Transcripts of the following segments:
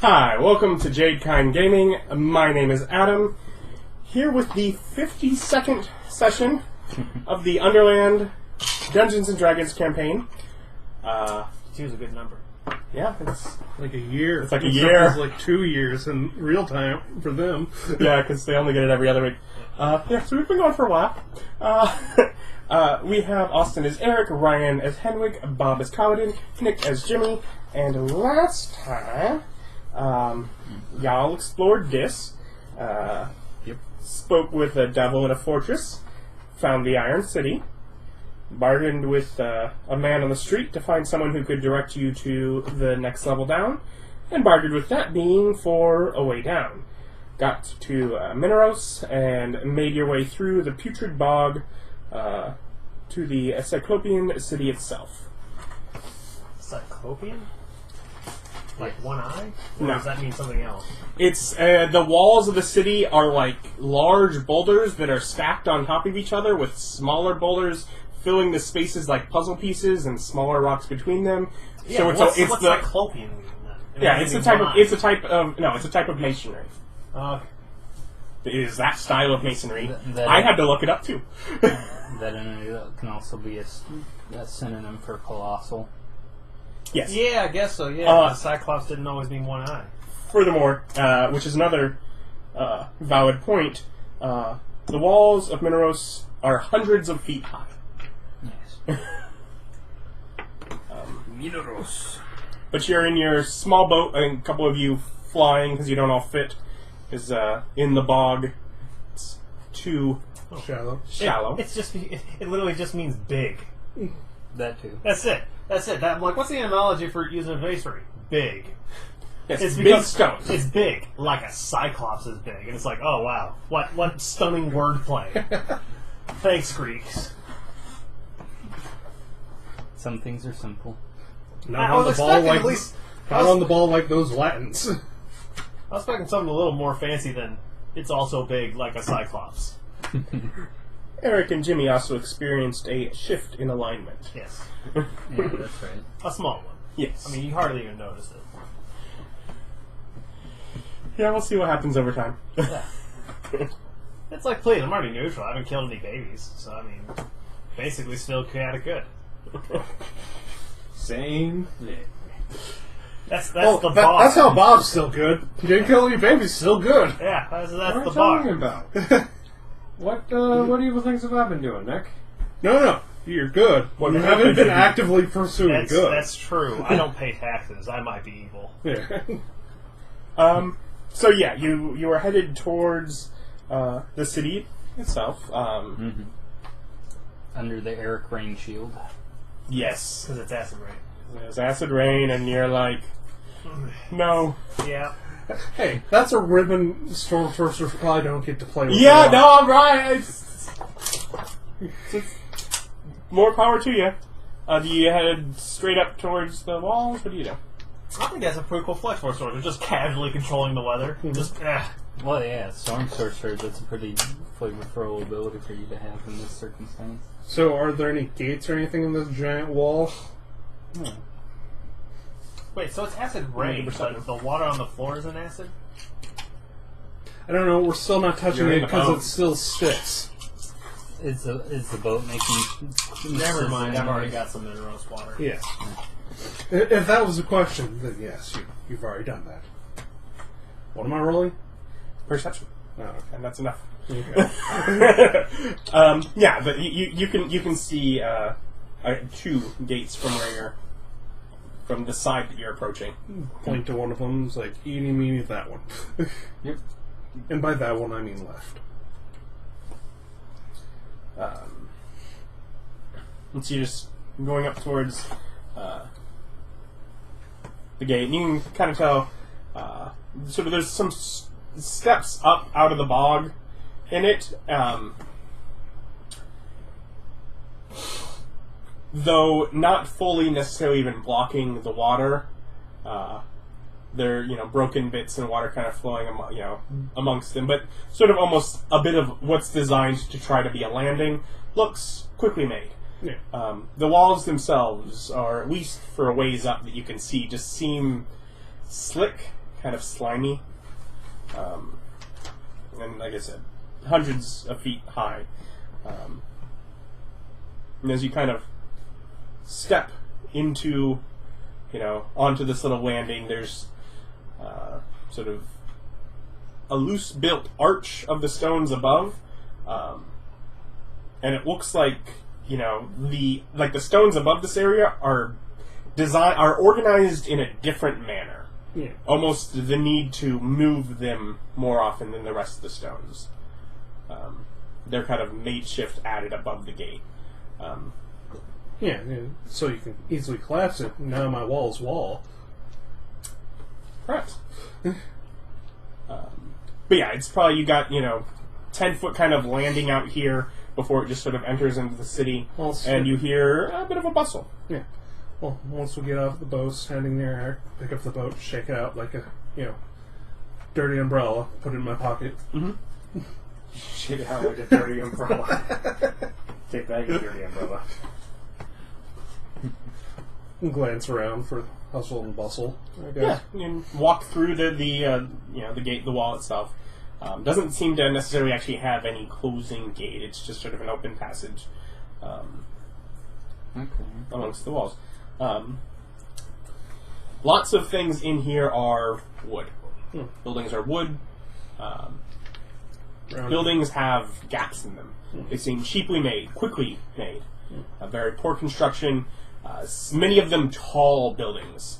Hi, welcome to Jadekine Gaming. My name is Adam, here with the 52nd session of the Underland Dungeons and Dragons campaign. 2 is a good number. Yeah, it's like a year. It's like a year. It's like 2 years in real time for them. Yeah, because they only get it every other week. So we've been going for a while. We have Austin as Erich, Ryan as Henwick, Bob as Kalidan, Nick as Jimmy, and last time, y'all explored this. Spoke with a devil in a fortress, found the Iron City, bargained with a man on the street to find someone who could direct you to the next level down, and bargained with that being for a way down. Got to Minauros and made your way through the putrid bog to the Cyclopean city itself. Cyclopean? Like one eye? Or No. does that mean something else? It's the walls of the city are like large boulders that are stacked on top of each other with smaller boulders filling the spaces like puzzle pieces and smaller rocks between them. Yeah, so what's the Cyclopean mean then? yeah, it's a type of masonry. Okay. It is that style of masonry. That I had to look it up too. That can also be a synonym for colossal. Yes. Yeah, I guess so, yeah. Cyclops didn't always mean one eye. Furthermore, which is another valid point, the walls of Minauros are hundreds of feet high. Yes. Minauros. But you're in your small boat, and a couple of you flying because you don't all fit, is in the bog. It's too Shallow. It literally just means big. That too. That's it. I'm like, what's the analogy for using a masonry? Big. yes, It's big because stones. it's big, like a cyclops is big, and it's like, oh wow, what stunning wordplay. Thanks, Greeks. Some things are simple. Not I on was the ball expecting like at least- not on the ball like those Latins. I was expecting something a little more fancy than it's also big like a cyclops. Erich and Jimmy also experienced a shift in alignment. Yes. Yeah, that's right. A small one. Yes. I mean, you hardly even notice it. Yeah, we'll see what happens over time. Yeah. It's like, please, I'm already neutral. I haven't killed any babies. So, I mean, basically still chaotic good. Same. Yeah. That's Oh, the bar. that's how Bob's still good. He didn't kill any babies, still good. Yeah, that's What are the you bar. talking about? What evil things have I been doing, Nick? No, you're good. What You happened haven't been to you? actively pursuing good. That's true. I don't pay taxes. I might be evil. Yeah. So yeah, you are headed towards the city itself. Under the Erich rain shield. Yes. Because it's acid rain. There's acid rain, and you're like, no. Yeah. Hey, that's a ribbon Stormtroopers probably don't get to play with. Yeah, no, I'm right. It's more power to you. Do you head straight up towards the walls? What do you do? I think that's a pretty cool flex force sword. They're just casually controlling the weather. Just, Well, yeah, Storm Sorcerer, that's a pretty flavorful ability for you to have in this circumstance. So, are there any gates or anything in this giant wall? Yeah. Wait, so it's acid rain, but the water on the floor isn't acid? I don't know. We're still not touching You're in it the because boat. it still sticks. Is the boat making... Never mind, I've already got some Minauros water. Yeah. If that was a question, then yes, you've already done that. What am I rolling? Perception. Oh, okay. And that's enough. Okay. Yeah, but you can see two gates from the side that you're approaching. Point to one of them. It's like, eeny, meeny, that one. Yep. And by that one, I mean left. And so you're just going up towards the gate, and you can kind of tell sort of there's some steps up out of the bog in it, though not fully necessarily even blocking the water. There, broken bits and water kind of flowing, amongst them, but sort of almost a bit of what's designed to try to be a landing looks quickly made. Yeah. The walls themselves are, at least for a ways up that you can see, just seem slick, kind of slimy, and like I said, hundreds of feet high. And as you kind of step into, onto this little landing, there's sort of a loose-built arch of the stones above, and it looks like the stones above this area are organized in a different manner. Yeah. Almost the need to move them more often than the rest of the stones. They're kind of makeshift added above the gate. Yeah, so you can easily collapse it. Now my wall's wall. Perhaps. But yeah, it's probably, you got, 10-foot kind of landing out here before it just sort of enters into the city. Well, and you hear a bit of a bustle. Yeah. Well, once we get out of the boat, standing there, Eric, pick up the boat, shake it out like a, dirty umbrella, put it in my pocket. Mm-hmm. Shake it out like a dirty umbrella. Take that, you dirty umbrella. And glance around for hustle and bustle, I guess. Yeah, and walk through the gate, the wall itself. Doesn't seem to necessarily actually have any closing gate. It's just sort of an open passage amongst the walls. Lots of things in here are wood. Buildings are wood. Buildings have gaps in them. They seem cheaply made, quickly made. Very poor construction. Many of them tall buildings.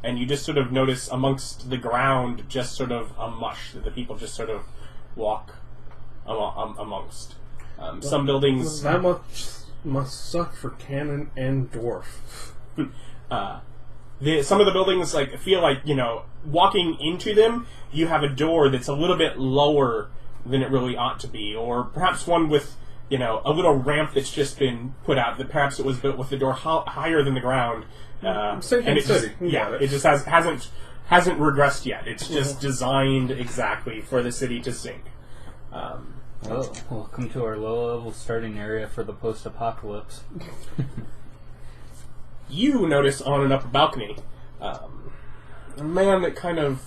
And you just sort of notice amongst the ground just sort of a mush that the people just sort of walk amongst. Some buildings... That much must suck for Cannon and Dwarf. Some of the buildings feel like, walking into them, you have a door that's a little bit lower than it really ought to be, or perhaps one with, a little ramp that's just been put out, that perhaps it was built with the door higher than the ground. Same and it city. just, it just hasn't regressed yet. It's just designed exactly for the city to sink. Well, welcome to our low-level starting area for the post-apocalypse. You notice on an upper balcony a man that kind of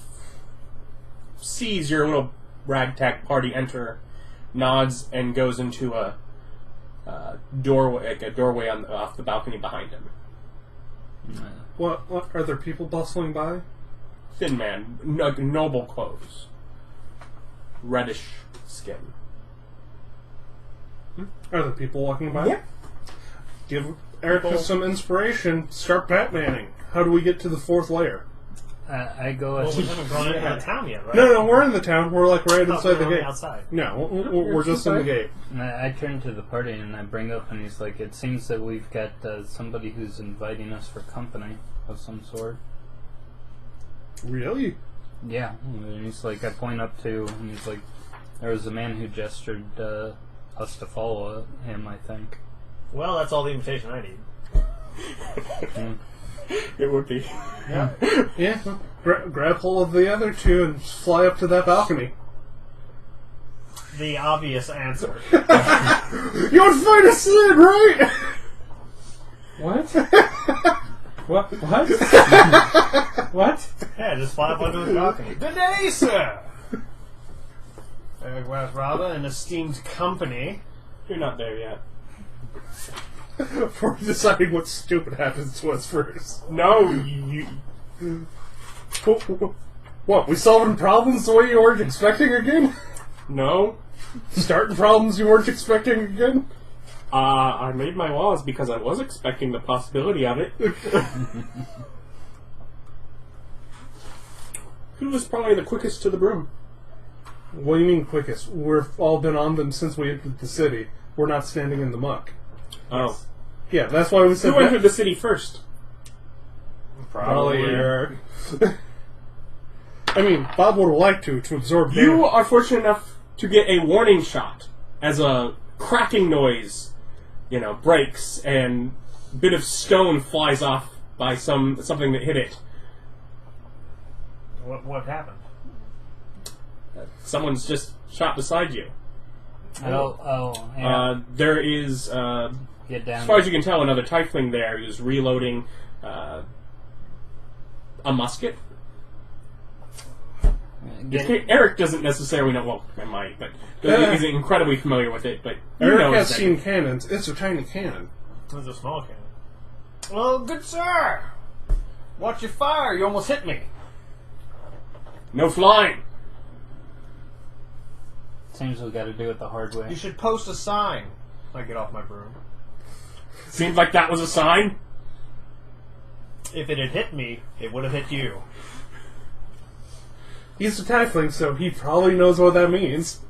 sees your little ragtag party enter, nods, and goes into a doorway off the balcony behind him. What are there people bustling by? Thin man, noble clothes, reddish skin. Are there people walking by? Yeah. Give Eric some inspiration. Start Batmaning. How do we get to the fourth layer? I go... Well, we haven't gone into the town yet, right? No, we're in the town. We're right inside the gate. Outside. No, we're just in the gate. I turn to the party and I bring up, and he's like, it seems that we've got somebody who's inviting us for company of some sort. Really? Yeah. And he's like, I point up to, and he's like, there was a man who gestured us to follow him, I think. Well, that's all the invitation I need. It would be. Yeah. Grab hold of the other two and fly up to that balcony. The obvious answer. You would find a Sid, right? What? What? What? Yeah, just fly up onto the balcony. Good day, sir! We're Rauda, an esteemed company. You're not there yet. We're deciding what stupid happens to us first. No, you What, we solving problems the way you weren't expecting again? no. Starting problems you weren't expecting again? I made my laws because I was expecting the possibility of it. Who was probably the quickest to the broom? What do you mean quickest? We've all been on them since we entered the city. We're not standing in the muck. Oh. Yeah, that's why we said Who entered the city first? Probably Eric. I mean, Bob would have liked to absorb You damage. are fortunate enough to get a warning shot as a cracking noise, breaks and a bit of stone flies off by something that hit it. What happened? Someone's just shot beside you. Yeah. There is, Get down. as far as you can tell, another tiefling there who's reloading a musket. Erich doesn't necessarily know. Well, I might, but he's incredibly familiar with it. But Erich has seen cannons. It's a tiny cannon. It's a small cannon. Well, good sir! Watch your fire, you almost hit me. No flying. Seems we got to do it the hard way. You should post a sign. I get off my broom. Seems like that was a sign. If it had hit me, it would have hit you. He's a tiefling, so he probably knows what that means.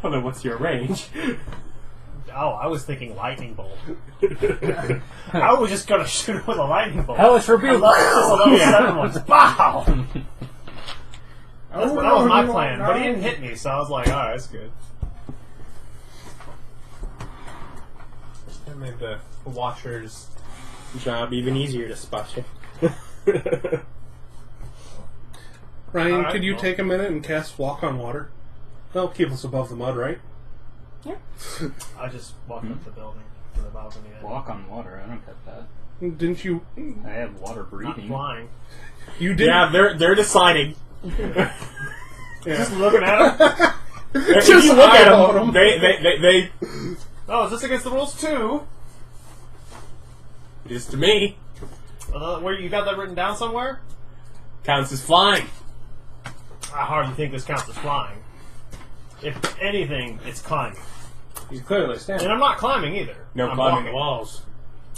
Well, then what's your range? Oh, I was thinking lightning bolt. I was just gonna shoot him with a lightning bolt. Hellish rebuke! Level 7 ones. Wow! That was my plan, but he didn't hit me, so I was like, alright, that's good. That made the watchers' job even easier to spot you. Ryan, Alright, could you well. take a minute and cast Walk on Water? That'll keep us above the mud, right? Yeah. I just walked up the building to the balcony. Walk on water. I don't get that. Didn't you? I have water Not breathing. flying. You did. Yeah, they're deciding. Just looking at him. If you look at them, they Oh, is this against the rules too? just to me Where you got that written down somewhere? counts as flying. I hardly think this counts as flying. If anything, it's climbing. He's clearly And standing. I'm not climbing either. No I'm climbing the walking. walls.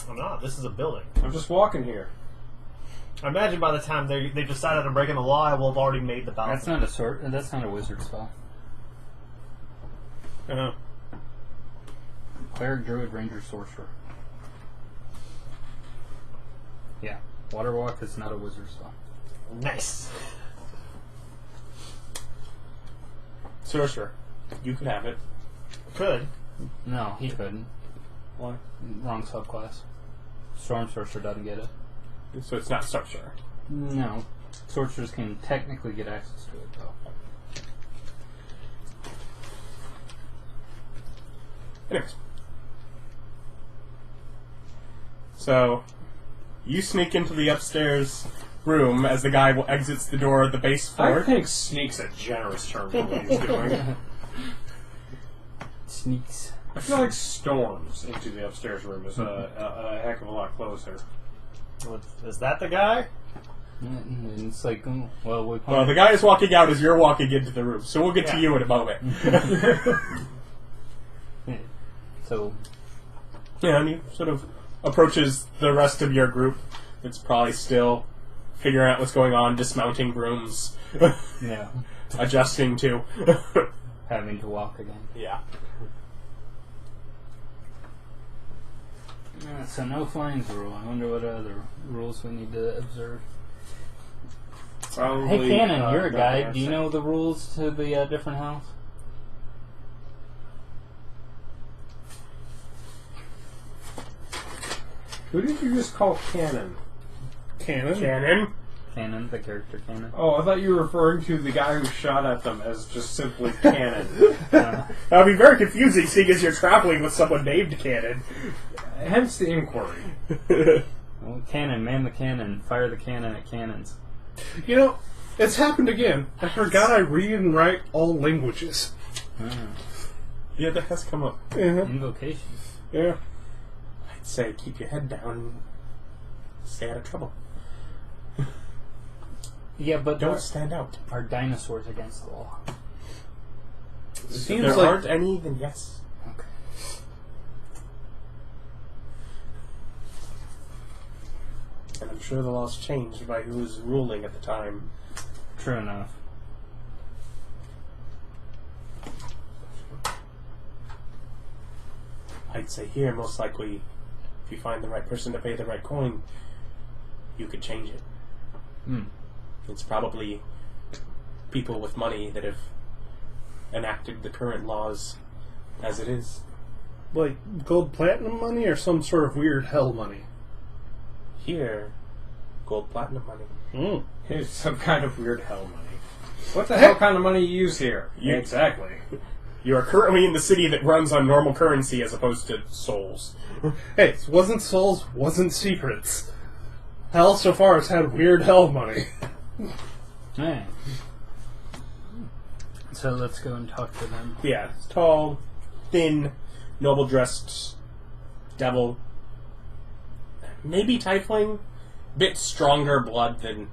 I'm not. This is a building. I'm just walking here. I imagine by the time they decided on breaking the law, I will have already made the balcony. That's not a sword. That's not a wizard spell. Uh, Cleric, druid, ranger, sorcerer. Yeah, water walk is not a wizard spell. Nice. Sorcerer, you could have it. Could. No, he couldn't. Why? Wrong subclass. Storm sorcerer doesn't get it. So it's not sorcerer. No, sorcerers can technically get access to it though. Anyways. So, you sneak into the upstairs room as the guy exits the door of the base I floor. think sneak's a generous term for what he's doing. Sneaks. I feel like storms into the upstairs room is a heck of a lot closer. Is that the guy? And it's like, well, we Well, the guy is walking out as you're walking into the room, so we'll get to you in a moment. So, Yeah, and he sort of approaches the rest of your group. It's probably still figuring out what's going on, dismounting rooms, yeah, adjusting to. having to walk again. Yeah. So no flying's a rule. I wonder what other rules we need to observe. Probably, Hey, Cannon, you're a no, guy. yes. Do you know the rules to the different house? Who did you just call Cannon? cannon? Cannon. Cannon, the character Cannon. Oh, I thought you were referring to the guy who shot at them as just simply Cannon. That would be very confusing, seeing as you're traveling with someone named Cannon. Hence the inquiry. Well, cannon, man the cannon, fire the cannon at cannons. You know, it's happened again. I forgot I read and write all languages. Yeah, that has come up. Invocation. Yeah. I'd say keep your head down and stay out of trouble. Yeah, but Don't stand out. are dinosaurs against the law? It If seems there like aren't any, then yes. Okay. And I'm sure the law's changed by who was ruling at the time. True enough. I'd say here, most likely, if you find the right person to pay the right coin, you could change it. Hmm. It's probably people with money that have enacted the current laws as it is. like gold platinum money or some sort of weird hell money. Here, gold platinum money. Mm. It's some kind of weird hell money. What the hell kind of money you use here? Exactly. You are currently in the city that runs on normal currency as opposed to souls. Hey, it wasn't souls, wasn't secrets. Hell so far has had weird hell money. Hey. So let's go and talk to them. Yeah, tall, thin, noble-dressed devil. Maybe tiefling. Bit stronger blood than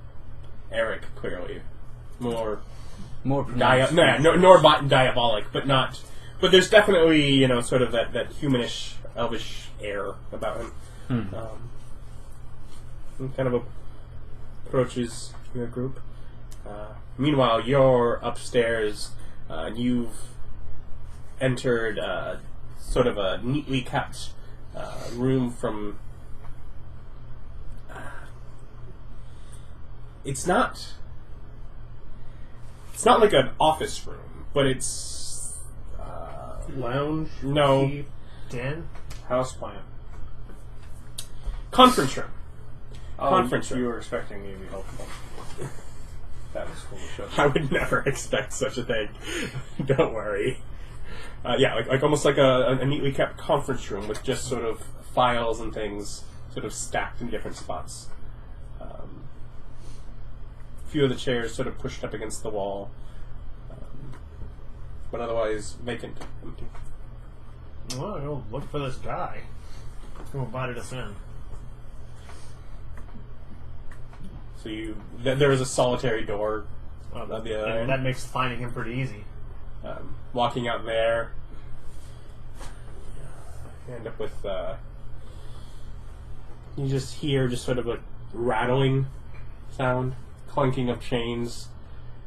Erich, clearly. More Pronounced. diabolic, but not. But there's definitely, sort of that humanish, elvish air about him. And kind of approaches your group. Meanwhile, you're upstairs, and you've entered sort of a neatly kept room from... It's not like an office room, but it's... Lounge? No. Keep. Den? Houseplant. Conference room. Oh, Conference you room. were expecting me to be helpful. That was cool. I would never expect such a thing. Don't worry. Like almost like a neatly kept conference room with just sort of files and things sort of stacked in different spots. A few of the chairs sort of pushed up against the wall, but otherwise vacant, empty. Well, I'll go look for this guy who invited us in. So there is a solitary door Well, on the other and end. that makes finding him pretty easy. Walking out there, you end up with you just hear sort of a rattling sound, clanking of chains,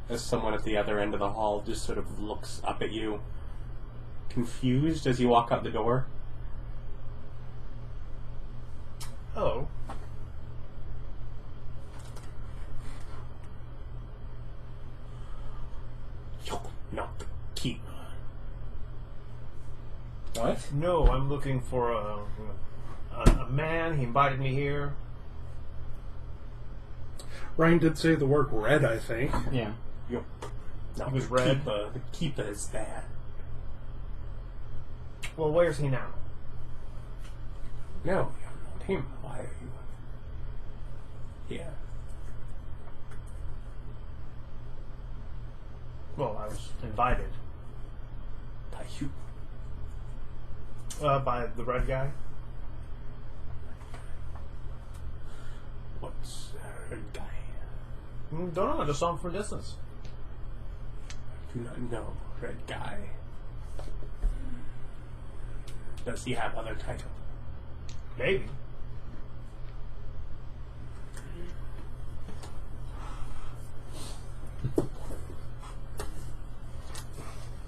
as someone at the other end of the hall just sort of looks up at you, confused as you walk out the door. Oh. Not keep. What? No, I'm looking for a man. He invited me here. Ryan did say the word red, I think. Yeah. No, He was red. The keeper is bad. Well, where's he now? No, you're not him. Why are you here? Well, I was invited. By you. By the red guy. What's a red guy? Don't know. I just saw him from a distance. I do not know red guy. Does he have other title? Maybe.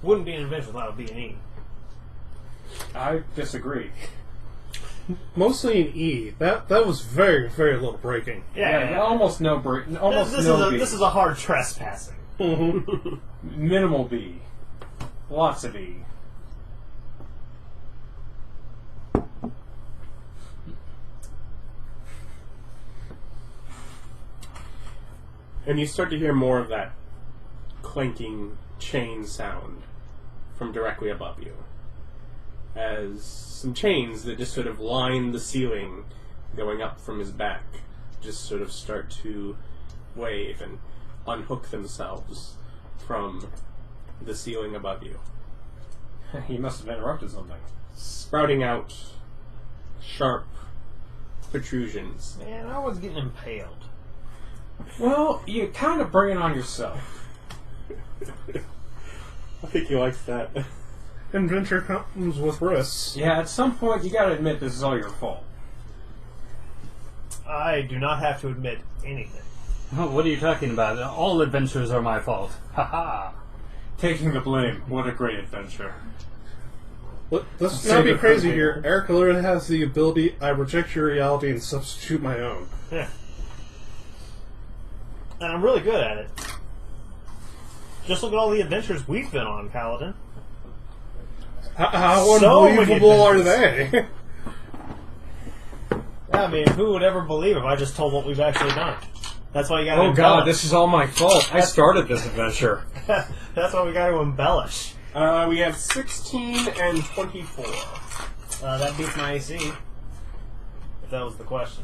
Wouldn't be an invention without a B and E. I disagree. Mostly an E. That was very, very little breaking. Yeah. Almost no break. Almost This no B. is a hard trespassing. Minimal B. Lots of E. And you start to hear more of that clanking chain sound from directly above you, as some chains that just sort of line the ceiling going up from his back just sort of start to wave and unhook themselves from the ceiling above you, He must have interrupted something. sprouting out sharp protrusions. Man, I was getting impaled. Well, you kind of bring it on yourself. I think he likes that. Adventure comes with risks. Yeah, at some point you got to admit this is all your fault. I do not have to admit anything. Oh, what are you talking about? All adventures are my fault. Ha ha. Taking the blame. What a great adventure. Let's not be crazy here. Erich literally has the ability, I reject your reality and substitute my own. Yeah. And I'm really good at it. Just look at all the adventures we've been on, Kalidan. How So many unbelievable are adventures. they? I mean, who would ever believe if I just told what we've actually done? That's why you got to Oh god, this is all my fault. I started this adventure. That's why we got to embellish. We have 16 and 24. That beats my AC. If that was the question.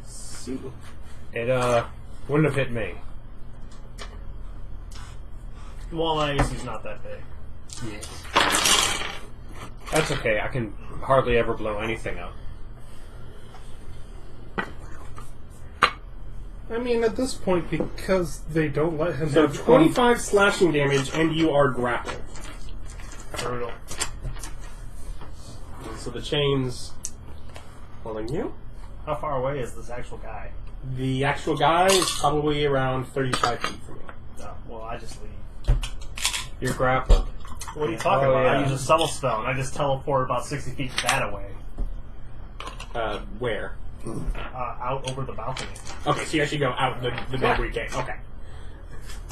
See. It wouldn't have hit me. Well, my AC's not that big. That's okay. I can hardly ever blow anything up. I mean, at this point, because they don't let him So have 25 slashing damage, and you are grappled. Brutal. So the chains holding you. How far away is this actual guy? The actual guy is probably around 35 feet from you. Oh, well, I just leave. You're grappled. What are you talking Oh, about? yeah. I use a subtle spell, and I just teleport about 60 feet that away. Where? Out over the balcony. Okay, so you actually go out the doorway gate. Okay.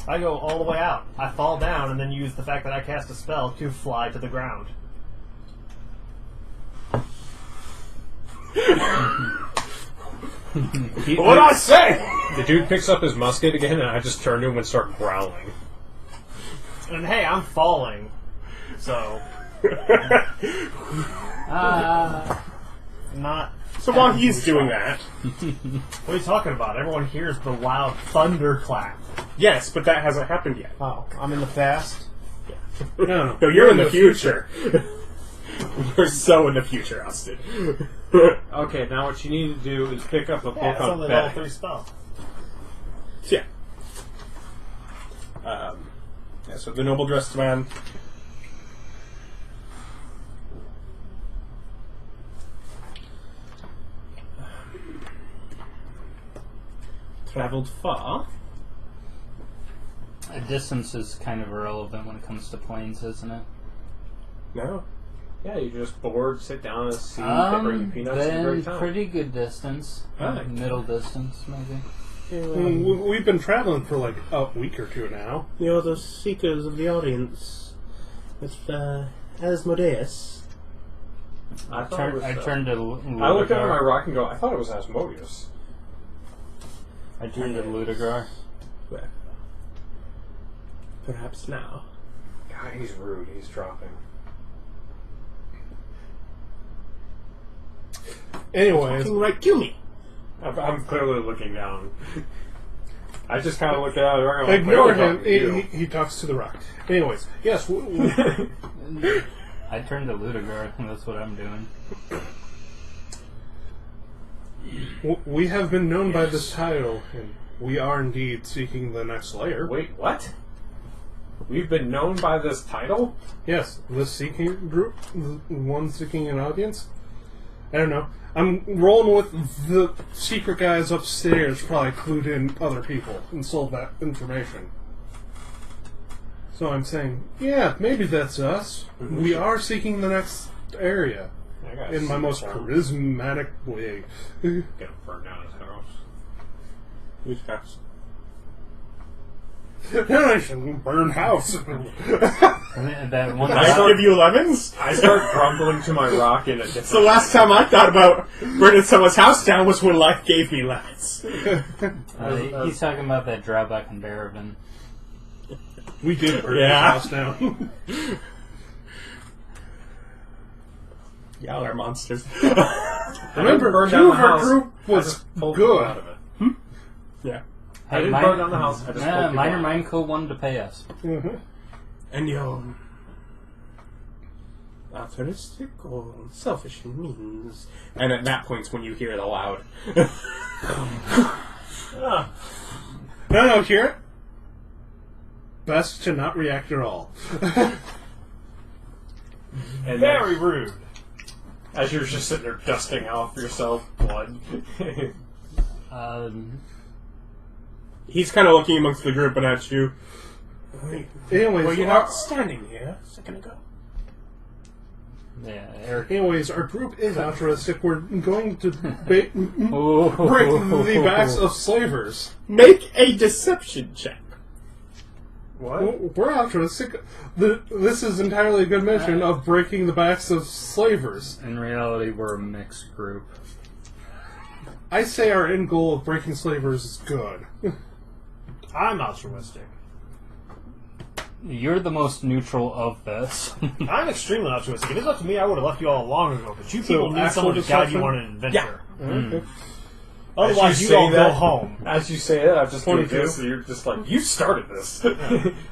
I go all the way out. I fall down, and then use the fact that I cast a spell to fly to the ground. What'd I say? The dude picks up his musket again, and I just turn to him and start growling. And hey, I'm falling. So, not... So while he's doing that, What are you talking about? Everyone hears the loud thunderclap. yes, but that hasn't happened yet. Oh, I'm in the past? No, No, you're in the future. You're so in the future, Austin. Okay, now what you need to do is pick up a book Yeah, it's on only level betting. 3 spell. Yeah. So the noble dressed man. Traveled far. Distance is kind of irrelevant when it comes to planes, isn't it? No. Yeah, you just bored, sit down in a seat, they bring you peanuts, and a Then great time. pretty good distance. Ah. Middle distance, maybe. We've been traveling for like a week or two now. You're the seekers of the audience. With Asmodeus. I thought it was, I turned to I looked down at my rock and go, I thought it was Asmodeus. I turned to Laduguer. Well, perhaps now. God, he's rude. He's dropping. Anyways, Talking right to me. I'm clearly looking down. I just kind of look out. I'm like, ignore "Clearly him. talking to you." He talks to the rock. Anyways, yes, I turned to Laduguer. I think that's what I'm doing. we have been known by this title, and we are indeed seeking the next layer. Wait, what? We've been known by this title? Yes, the seeking group, the one seeking an audience. I don't know. I'm rolling with the secret guys upstairs, probably clued in other people and sold that information. So I'm saying, yeah, maybe that's us. We are seeking the next area I gotta in my see most this one. charismatic way. Gonna burn down his house. Who's house? I should burn house. And that one Did I give you lemons? I start grumbling to my rock in a different... It's the last time I thought about burning someone's house down was when life gave me lemons. he's talking about that drawback in Darabin. We did burn Yeah. his house down. Y'all are monsters. Remember, burn two down of the our house. group I was just pulled people out good. of it. Yeah. I didn't burn down the house. I just pulled people Minor out. Mind Co. wanted to pay us. And you're altruistic or selfish in means. And at that point when you hear it aloud. No, hear it? Best to not react at all. And Very rude. as you're just sitting there dusting off yourself blood. He's kind of looking amongst the group and at you. Anyways, Well, you're not standing here a second ago. Yeah, Eric. anyways, our group is altruistic. We're going to break Oh. the backs of slavers. Make a deception check. What? We're altruistic. This is entirely a good mission of breaking the backs of slavers. In reality, we're a mixed group. I say our end goal of breaking slavers is good. I'm altruistic. You're the most neutral of this. I'm extremely altruistic. If it's up to me, I would have left you all long ago. But you So, people need actual someone to guide you discussion? on an adventure. Okay. Otherwise, you all go home. As you say that, I've just 22. doing this, and you're just like, you started this.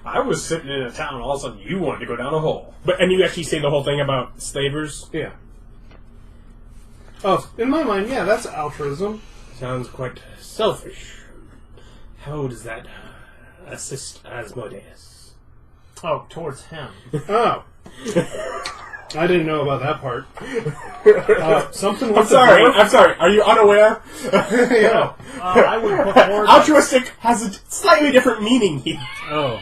I was sitting in a town, and all of a sudden you wanted to go down a hole. And you actually say the whole thing about slavers? Yeah. Oh, in my mind, yeah, that's altruism. Sounds quite selfish. How does that assist Asmodeus? Oh, towards him. Oh. I didn't know about that part. Something with I'm sorry. Are you unaware? yeah. I would put forward... Altruistic has a slightly different meaning here. Oh.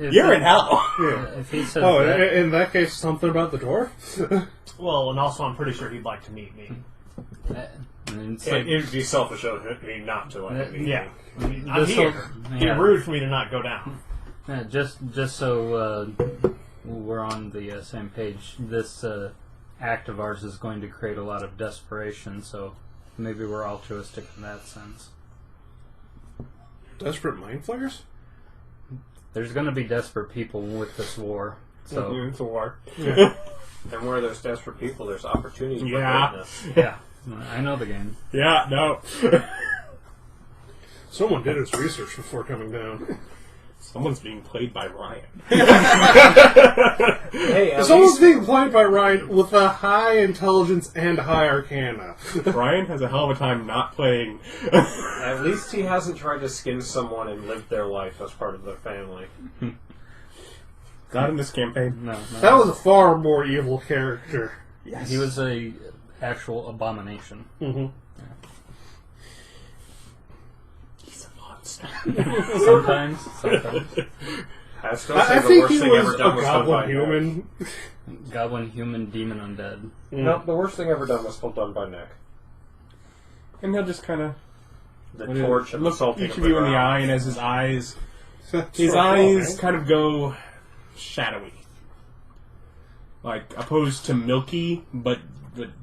You're in hell. Yeah. If he said Oh, that, in that case, something about the dwarf? Well, and also I'm pretty sure he'd like to meet me. it's It like, would be selfish of me not to like it. Yeah. I'm this here. whole- It'd yeah. be rude for me to not go down. Yeah, just so we're on the same page, this act of ours is going to create a lot of desperation, so maybe we're altruistic in that sense. Desperate mind flayers? There's going to be desperate people with this war, so It's a war. Yeah. And where there's desperate people, there's opportunity for Yeah. greatness. yeah, I know the game. Yeah, no. Someone did his research before coming down. Someone's being played by Ryan. Hey, at Someone's least, being played by Ryan with a high intelligence and high arcana. Ryan has a hell of a time not playing. at least he hasn't tried to skin someone and live their life as part of their family. Not in this campaign. No, That was a far more evil character. Yes. he was a actual abomination. Mm-hmm. He's a monster. Sometimes. I still I say the think worst he thing was ever a done was done by goblin Nick. human. Goblin, human, demon, undead. No, the worst thing ever done was still done by Nick. And he'll just kind of The torch and the look salting each of you in the ground. eye, and as his eyes Right? kind of go shadowy, like opposed to milky, but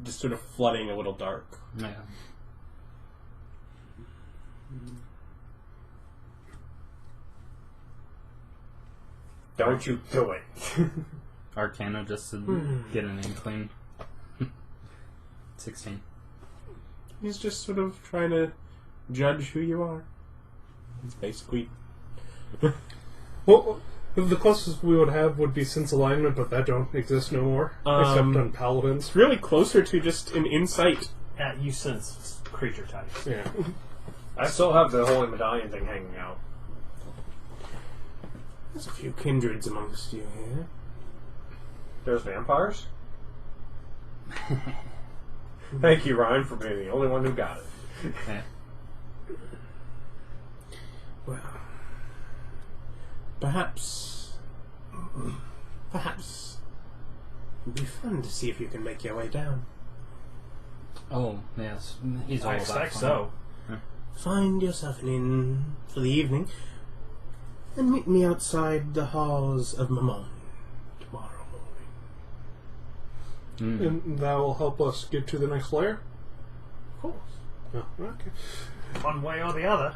just sort of flooding a little dark. Yeah. Don't you do it. Arcana just to get an inkling. 16. He's just sort of trying to judge who you are. It's basically Well, the closest we would have would be sense alignment, but that don't exist no more. Except on paladins. really closer to just an insight. You sense creature types. Yeah. I still have the holy medallion thing hanging out. There's a few kindreds amongst you here. There's vampires? Thank you, Ryan, for being the only one who got it. Yeah. Well, perhaps it'd be fun to see if you can make your way down. Oh, yes. He's all I about expect fun. so. Find yourself an inn for the evening, and meet me outside the halls of Mammon tomorrow morning. Mm. And that will help us get to the next layer? Of course. Oh, okay. One way or the other.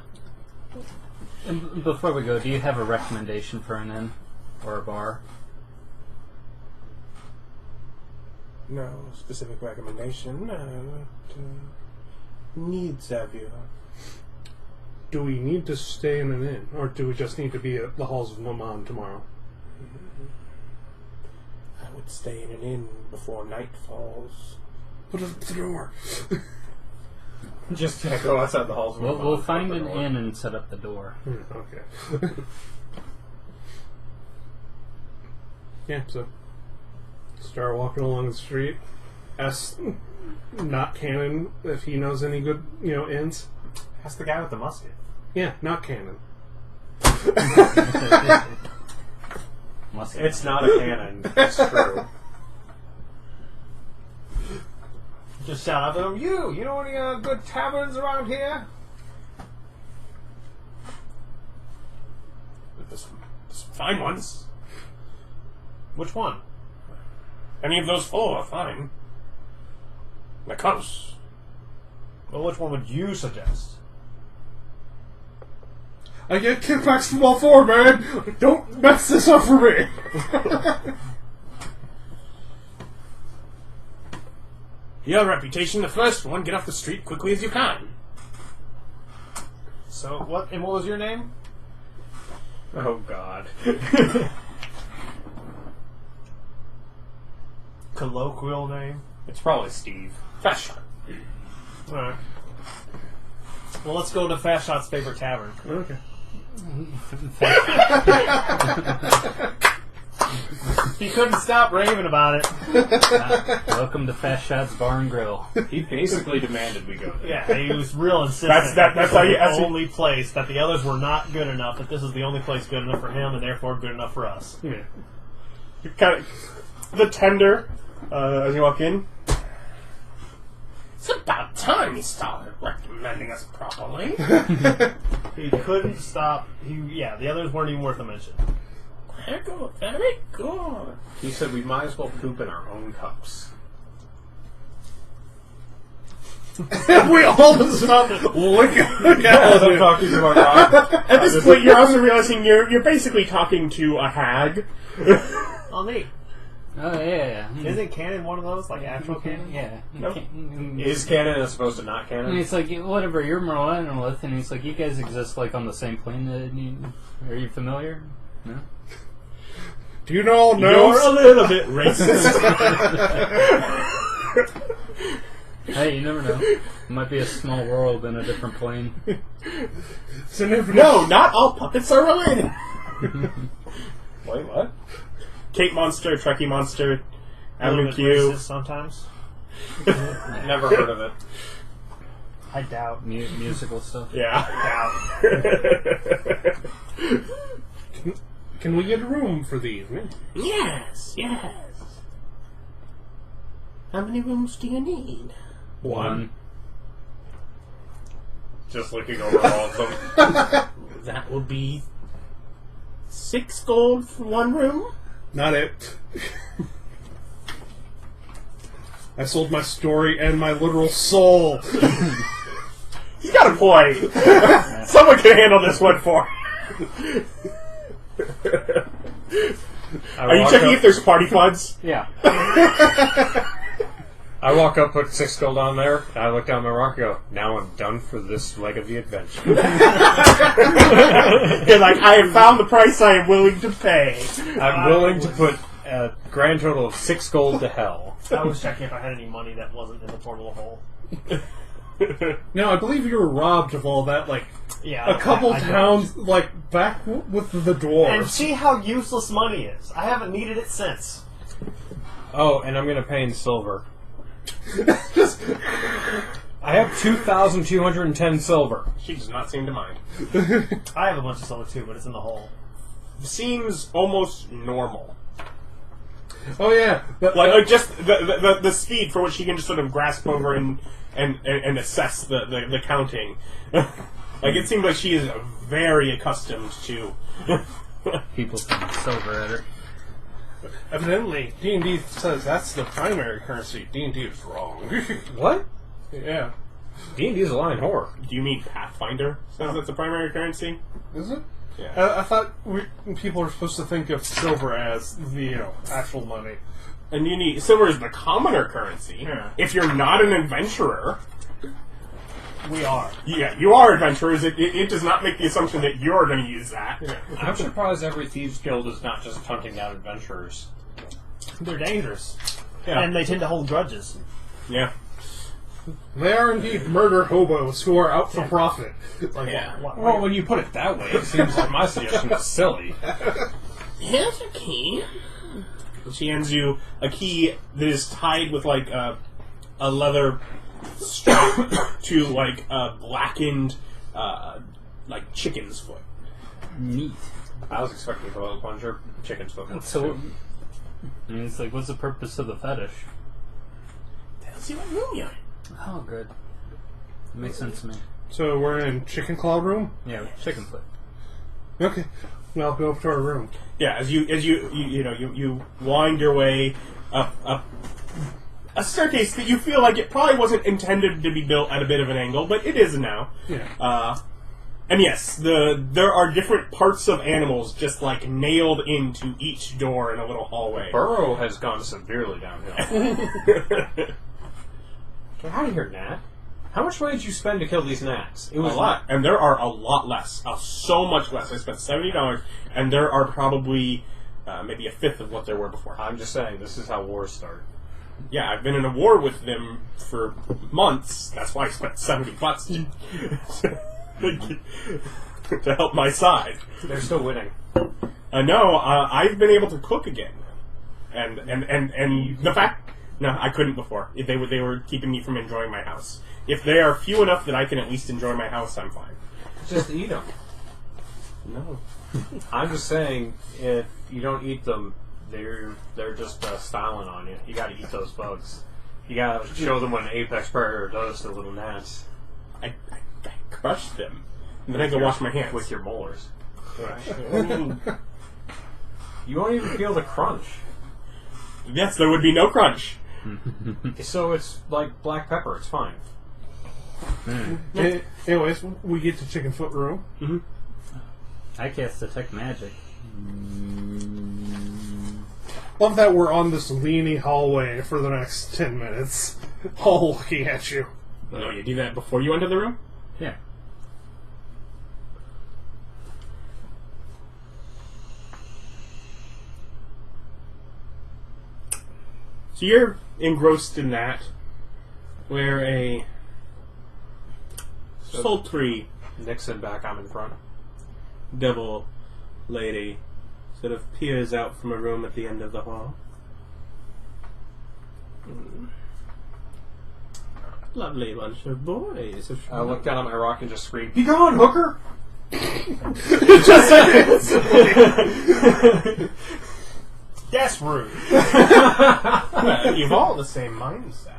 And before we go, do you have a recommendation for an inn or a bar? No specific recommendation. What needs have you? Do we need to stay in an inn, or do we just need to be at the halls of Mammon tomorrow? I would stay in an inn before night falls. Put it at the door. Just can't go outside the halls of We'll find an inn and set up the door. Okay. Yeah, so start walking along the street. Ask not Cannon if he knows any good, inns. Ask the guy with the musket. Yeah, not Cannon. It's not a cannon. It's true. Just shout out to him, you know any good taverns around here? There's some fine ones. Which one? Any of those four are fine. The coast. Well, which one would you suggest? I get kickbacks from all four, man! Don't mess this up for me! Your reputation, the first one. Get off the street quickly as you can. So, what was your name? Oh, God. Colloquial name? It's probably Steve. Fast shot. Alright. Well, let's go to Fast Shot's favorite tavern. Okay. He couldn't stop raving about it. Welcome to Fast Shot's Bar and Grill. He basically demanded we go there. Yeah, he was real insistent. That's how you. the only place that the others were not good enough. That this is the only place good enough for him, and therefore good enough for us. Yeah. You kind of the tender as you walk in. It's about time you started recommending us properly. He couldn't stop. The others weren't even worth a mention. Very good. Very good. He said we might as well poop in our own cups. We all just stop look I'm at talking to my dog. At this point, you're also realizing you're basically talking to a hag. Oh, neat. Oh, yeah. Isn't canon one of those? Like actual canon? Yeah. Nope. Is canon as opposed to not And canon? he's like, whatever, you're Merlin, and he's like, you guys exist like on the same plane. Are you familiar? No? Do you know You're a no? little bit racist. Hey, you never know. It might be a small world in a different plane. It's an infinite. No, not all puppets are related. Wait, what? Cape Monster, Trekkie Monster, A little Avenue bit Q. racist sometimes. Never heard of it. I doubt. Musical stuff. Yeah. Can we get a room for the evening? Yes, yes. How many rooms do you need? One. Just looking over all of them. That will be 6 gold for 1 room. Not it. I sold my story and my literal soul. You got a point. Someone can handle this one for. Are you checking if there's party funds? Yeah. I walk up, put 6 gold on there, and I look down my rock and go, now I'm done for this leg of the adventure. You're like, I have found the price I am willing to pay. I'm willing to put a grand total of 6 gold to hell. I was checking if I had any money that wasn't in the portal hole. Now, I believe you were robbed of all that, like, Yeah, a couple I towns, like, back with the And dwarves. see how useless money is. I haven't needed it since. Oh, and I'm going to pay in silver. I have 2,210 silver. She does not seem to mind. I have a bunch of silver too, but it's in the hole. Seems almost normal. Oh, yeah. Like just the speed for which she can just sort of grasp over and assess the counting. Like it seems like she is very accustomed to. People throwing silver at her. Evidently, D&D says that's the primary currency. D&D is wrong. What? Yeah. D&D is a lying whore. Do you mean Pathfinder says that's the primary currency? Is it? Yeah. I thought people are supposed to think of silver as the, actual money. And you need silver is the commoner currency. Yeah. If you're not an adventurer, We are. yeah, you are adventurers. It does not make the assumption that you're going to use that. I'm surprised every Thieves Guild is not just hunting down adventurers. They're dangerous. Yeah. And they tend to hold grudges. Yeah. They are indeed murder hobos who are out for profit. Like, Yeah. Well, when you put it that way, it seems like my suggestion is silly. Here's a key. She hands you a key that is tied with like a leather strap to like a blackened like chicken's foot. Neat. I was expecting to blow a plunger chicken's foot. So, I mean, it's like, what's the purpose of the fetish? Tells you what room you're in. Oh, good. Makes sense to me. So we're in Chicken Claw room? Yeah, chicken foot. Okay. Well, go up to our room. Yeah, as you wind your way up a staircase that you feel like it probably wasn't intended to be built at a bit of an angle, but it is now. Yeah. And yes, there are different parts of animals just like nailed into each door in a little hallway. Burrow has gone severely downhill. Get out of here, Nat. How much money did you spend to kill these gnats? It was a lot, and there are a lot less. So much less. I spent $70, and there are probably maybe a fifth of what there were before. I'm just saying, this is how wars start. Yeah, I've been in a war with them for months. That's why I spent $70 to help my side. They're still winning. No, I've been able to cook again, and the fact. No, I couldn't before. They were keeping me from enjoying my house. If they are few enough that I can at least enjoy my house, I'm fine. Just eat them. No. I'm just saying, if you don't eat them, they're just styling on you. You gotta eat those bugs. You gotta show them what an apex predator does to little gnats. I crushed them. And then I go wash my hands. With your molars. You won't even feel the crunch. Yes, there would be no crunch. So it's like black pepper, it's fine. Anyways, we get to Chicken Foot Room. Mm-hmm. I cast Detect Magic. Love that we're on this leany hallway for the next 10 minutes, all looking at you. No, you do that before you enter the room? Yeah. So you're engrossed in that, where a sultry Nixon back, I'm in front. devil lady sort of peers out from a room at the end of the hall. Lovely bunch of boys. I look down at my rock and just scream, "Be gone, hooker!" That's rude. You've all the same mindset.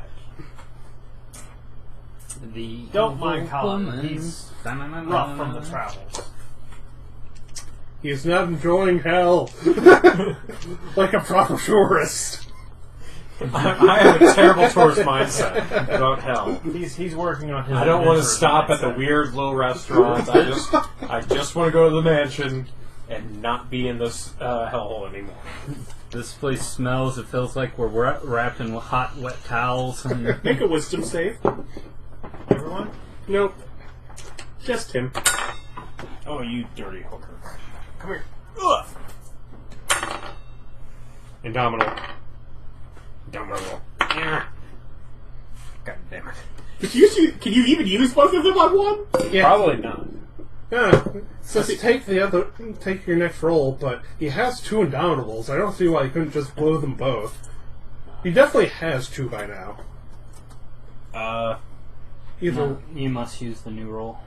Don't mind Colin. woman. He's rough from the travels. He's not enjoying hell like a proper tourist. I have a terrible tourist mindset about hell. He's working on his. I don't want to adventurous stop at the mindset. weird little restaurants. I just want to go to the mansion and not be in this hellhole anymore. This place smells. It feels like we're wrapped in hot, wet towels. And Make a wisdom save. Everyone? Nope. Just him. Oh, you dirty hooker! Come here. Indomitable. God damn it. Can you even use both of them on one? Yeah. Probably not. Yeah. Says take your next roll, but he has 2 Indomitables. I don't see why he couldn't just blow them both. He definitely has 2 by now. Either. No, you must use the new roll.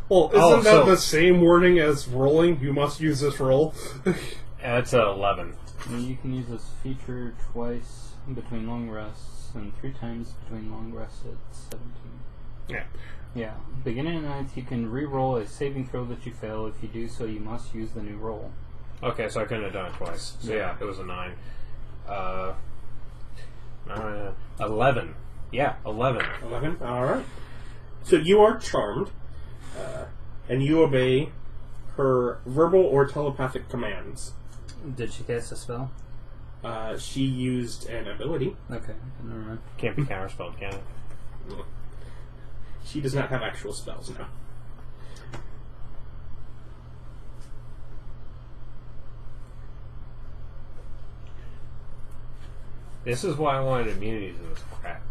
Well, isn't that the same wording as rolling? You must use this roll. That's 11. You can use this feature twice between long rests and 3 times between long rests at 17. Yeah. Yeah. Beginning of the ninth, you can re-roll a saving throw that you fail. If you do so, you must use the new roll. Okay, so I couldn't have done it twice. So yeah, it was a 9. 11. Yeah, 11. 11? Alright. So you are charmed, and you obey her verbal or telepathic commands. Did she cast a spell? She used an ability. Okay, never mind. Can't be counterspelled, can it? She does not have actual spells now. This is why I wanted immunity to this crap.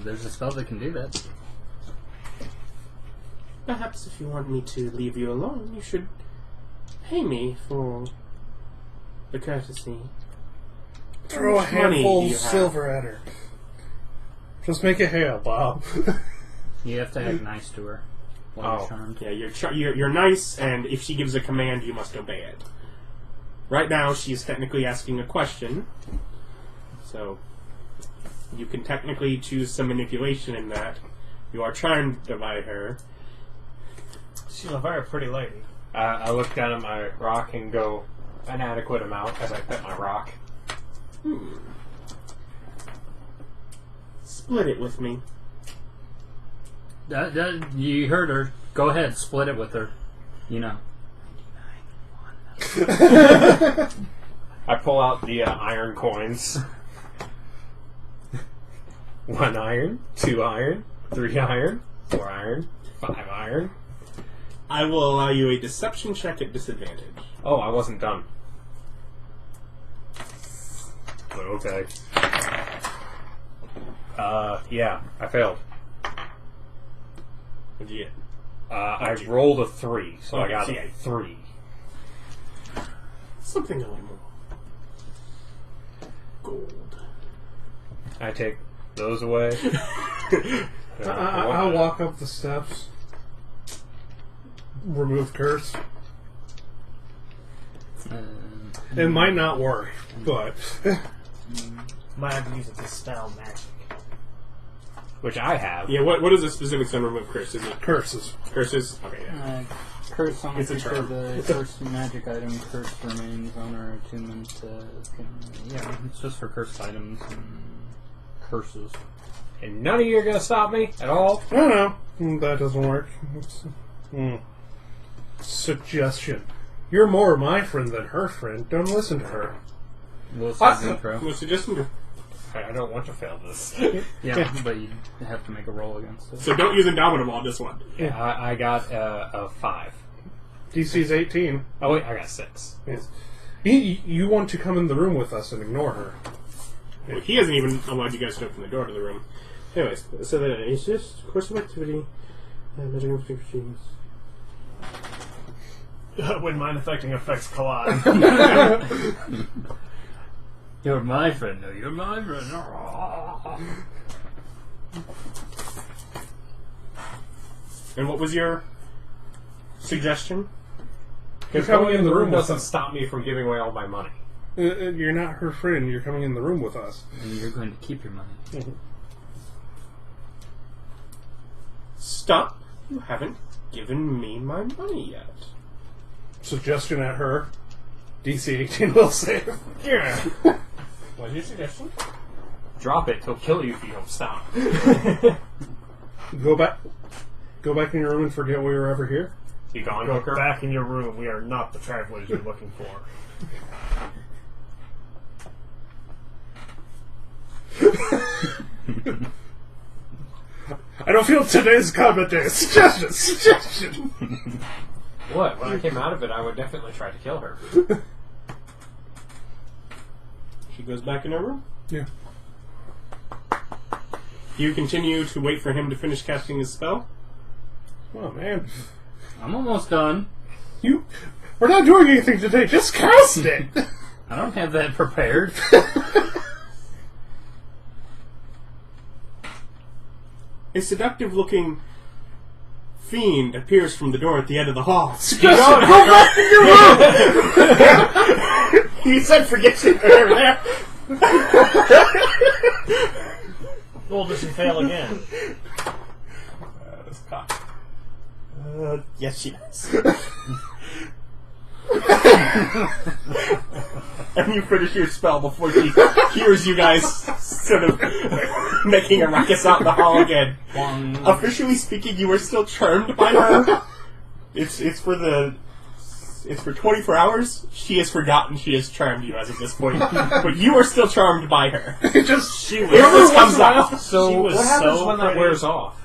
There's a spell that can do that. Perhaps if you want me to leave you alone, you should pay me for the courtesy. Throw a much money handful do of you have? silver at her. Just make it hail, Bob. You have to act nice to her while you're charmed. Yeah, you're nice, and if she gives a command, you must obey it. Right now, she is technically asking a question, so you can technically choose some manipulation in that. You are charmed by her. She's a very pretty lady. I look down at my rock and go, an adequate amount, as I pet my rock. Split it with me. You heard her. Go ahead, split it with her. You know. I pull out the iron coins. 1 iron, 2 iron, 3 iron, 4 iron, 5 iron. I will allow you a deception check at disadvantage. Oh, I wasn't done. But okay. Yeah, I failed. What'd you get? I rolled a 3, so I got Okay. a 3. Something a little more. Gold. I take those away. I'll walk up the steps. Remove curse. It might not work, but Might have to use a dispel magic. Which I have. Yeah, what is the specifics on remove curse? Is it curses. curses? Okay, yeah. Curse on It's a creature, charm. the cursed magic item, curse remains on our attunement. Yeah, it's just for cursed items and curses. And none of you are going to stop me at all? No, that doesn't work. Suggestion. You're more my friend than her friend. Don't listen to her. We'll say intro. What's the suggestion? I don't want to fail this. Yeah, but you have to make a roll against it. So don't use Indomitable on this one. I got a 5. DC's 18. Oh, wait, I got 6. Yes. You want to come in the room with us and ignore her. Well, he hasn't even allowed you guys to open the door to the room. Anyways, so then it's just course of activity, measuring between machines. When mind affecting effects collide. You're my friend. No, you're my friend. And what was your suggestion? Because coming in the room doesn't stop me from giving away all my money. You're not her friend. You're coming in the room with us. And you're going to keep your money. Stop. You haven't given me my money yet. Suggestion at her. DC 18 will save. Yeah. What's your suggestion? Drop it. He'll kill you if you don't stop. Go back in your room and forget we were ever here. You gone, Go Hooker? back in your room. We are not the travelers you're looking for. I don't feel today's combat day. Suggestion. What? When I came out of it, I would definitely try to kill her. She goes back in her room. Yeah. You continue to wait for him to finish casting his spell. Oh man, I'm almost done. we're not doing anything today. Just cast it. I don't have that prepared. A seductive-looking fiend appears from the door at the end of the hall. Go back in your room. He said forget it there. Well, does she fail again? Yes, she does. And you finish your spell before she hears you guys sort of making a ruckus out in the hall again. Officially speaking, you are still charmed by her. It's for 24 hours. She has forgotten she has charmed you as of this point, but you are still charmed by her. She was. If this comes out, So, She was what happens so when that pretty. wears off?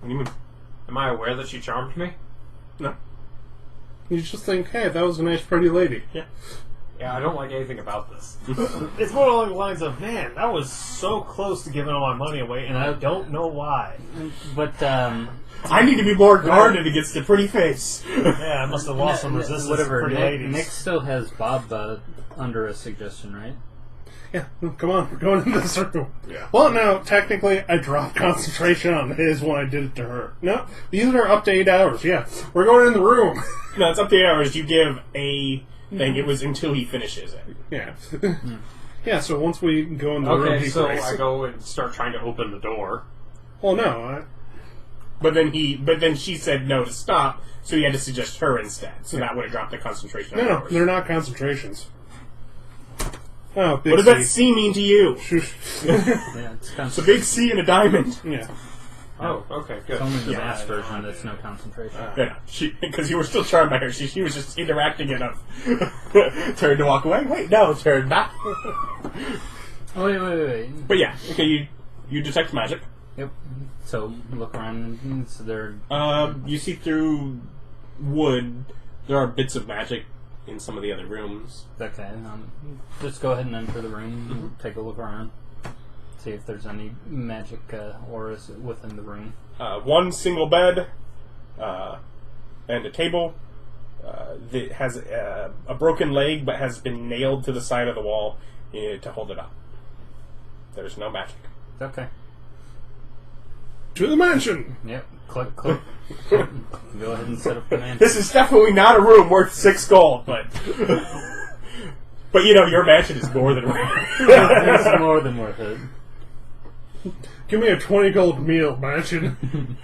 what do you mean? Am I aware that she charmed me? No. You just think, hey, that was a nice, pretty lady. Yeah, I don't like anything about this. It's more along the lines of, man, that was so close to giving all my money away, and I don't know why. But, I need to be more guarded against the pretty face. Yeah, I must have lost some resistance whatever. to pretty ladies. Nick still has Bob under a suggestion, right? Yeah, come on, we're going in this room. Yeah. Well, no, technically, I dropped concentration on his when I did it to her. No, these are up to 8 hours. Yeah, we're going in the room. No, it's up to 8 hours. You give a thing. It was until he finishes it. Yeah. Yeah, so once we go in the room, Okay, he so breaks. I go and start trying to open the door. Well, no, But then she said no to stop, so he had to suggest her instead. So that would have dropped the concentration. on no, yours. they're not concentrations. Oh, big What does that C mean to you? Yeah, It's a big C and a diamond. Yeah. Oh, okay, good. It's only the Yeah, mass I- version that's no concentration. Yeah, because you were still charmed by her. She was just interacting enough. Turned to walk away. Wait, no, turn back. Oh, wait. But yeah, okay, you detect magic. Yep. So look around. And so there. You see through wood. There are bits of magic in some of the other rooms. Okay. Just go ahead and enter the room. And take a look around. See if there's any magic auras within the room. One single bed and a table that has a broken leg but has been nailed to the side of the wall to hold it up. There's no magic. Okay. To the mansion! Yep. Click. Go ahead and set up the mansion. This is definitely not a room worth 6 gold, but but your mansion is more than worth It's more than worth it. Give me a 20 gold meal, mansion.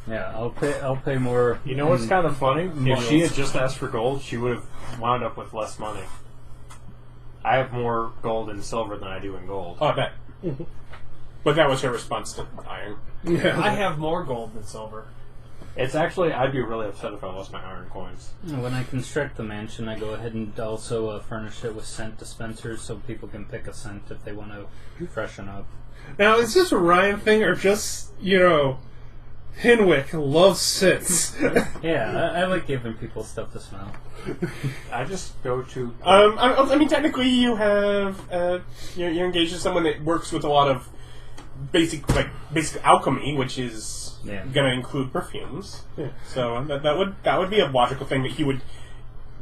Yeah, I'll pay more. You know what's kind of funny? If she had just asked for gold, she would have wound up with less money. I have more gold and silver than I do in gold. Oh, I bet. But that was her response to iron. Yeah. I have more gold than silver. It's actually, I'd be really upset if I lost my iron coins. When I construct the mansion, I go ahead and also furnish it with scent dispensers so people can pick a scent if they want to freshen up. Now, is this a Ryan thing or just, Henwick loves scents? Yeah, I like giving people stuff to smell. I just go to... I mean, technically, you have you're engaged with someone that works with a lot of basic alchemy, which is going to include perfumes. Yeah. So that would be a logical thing that he would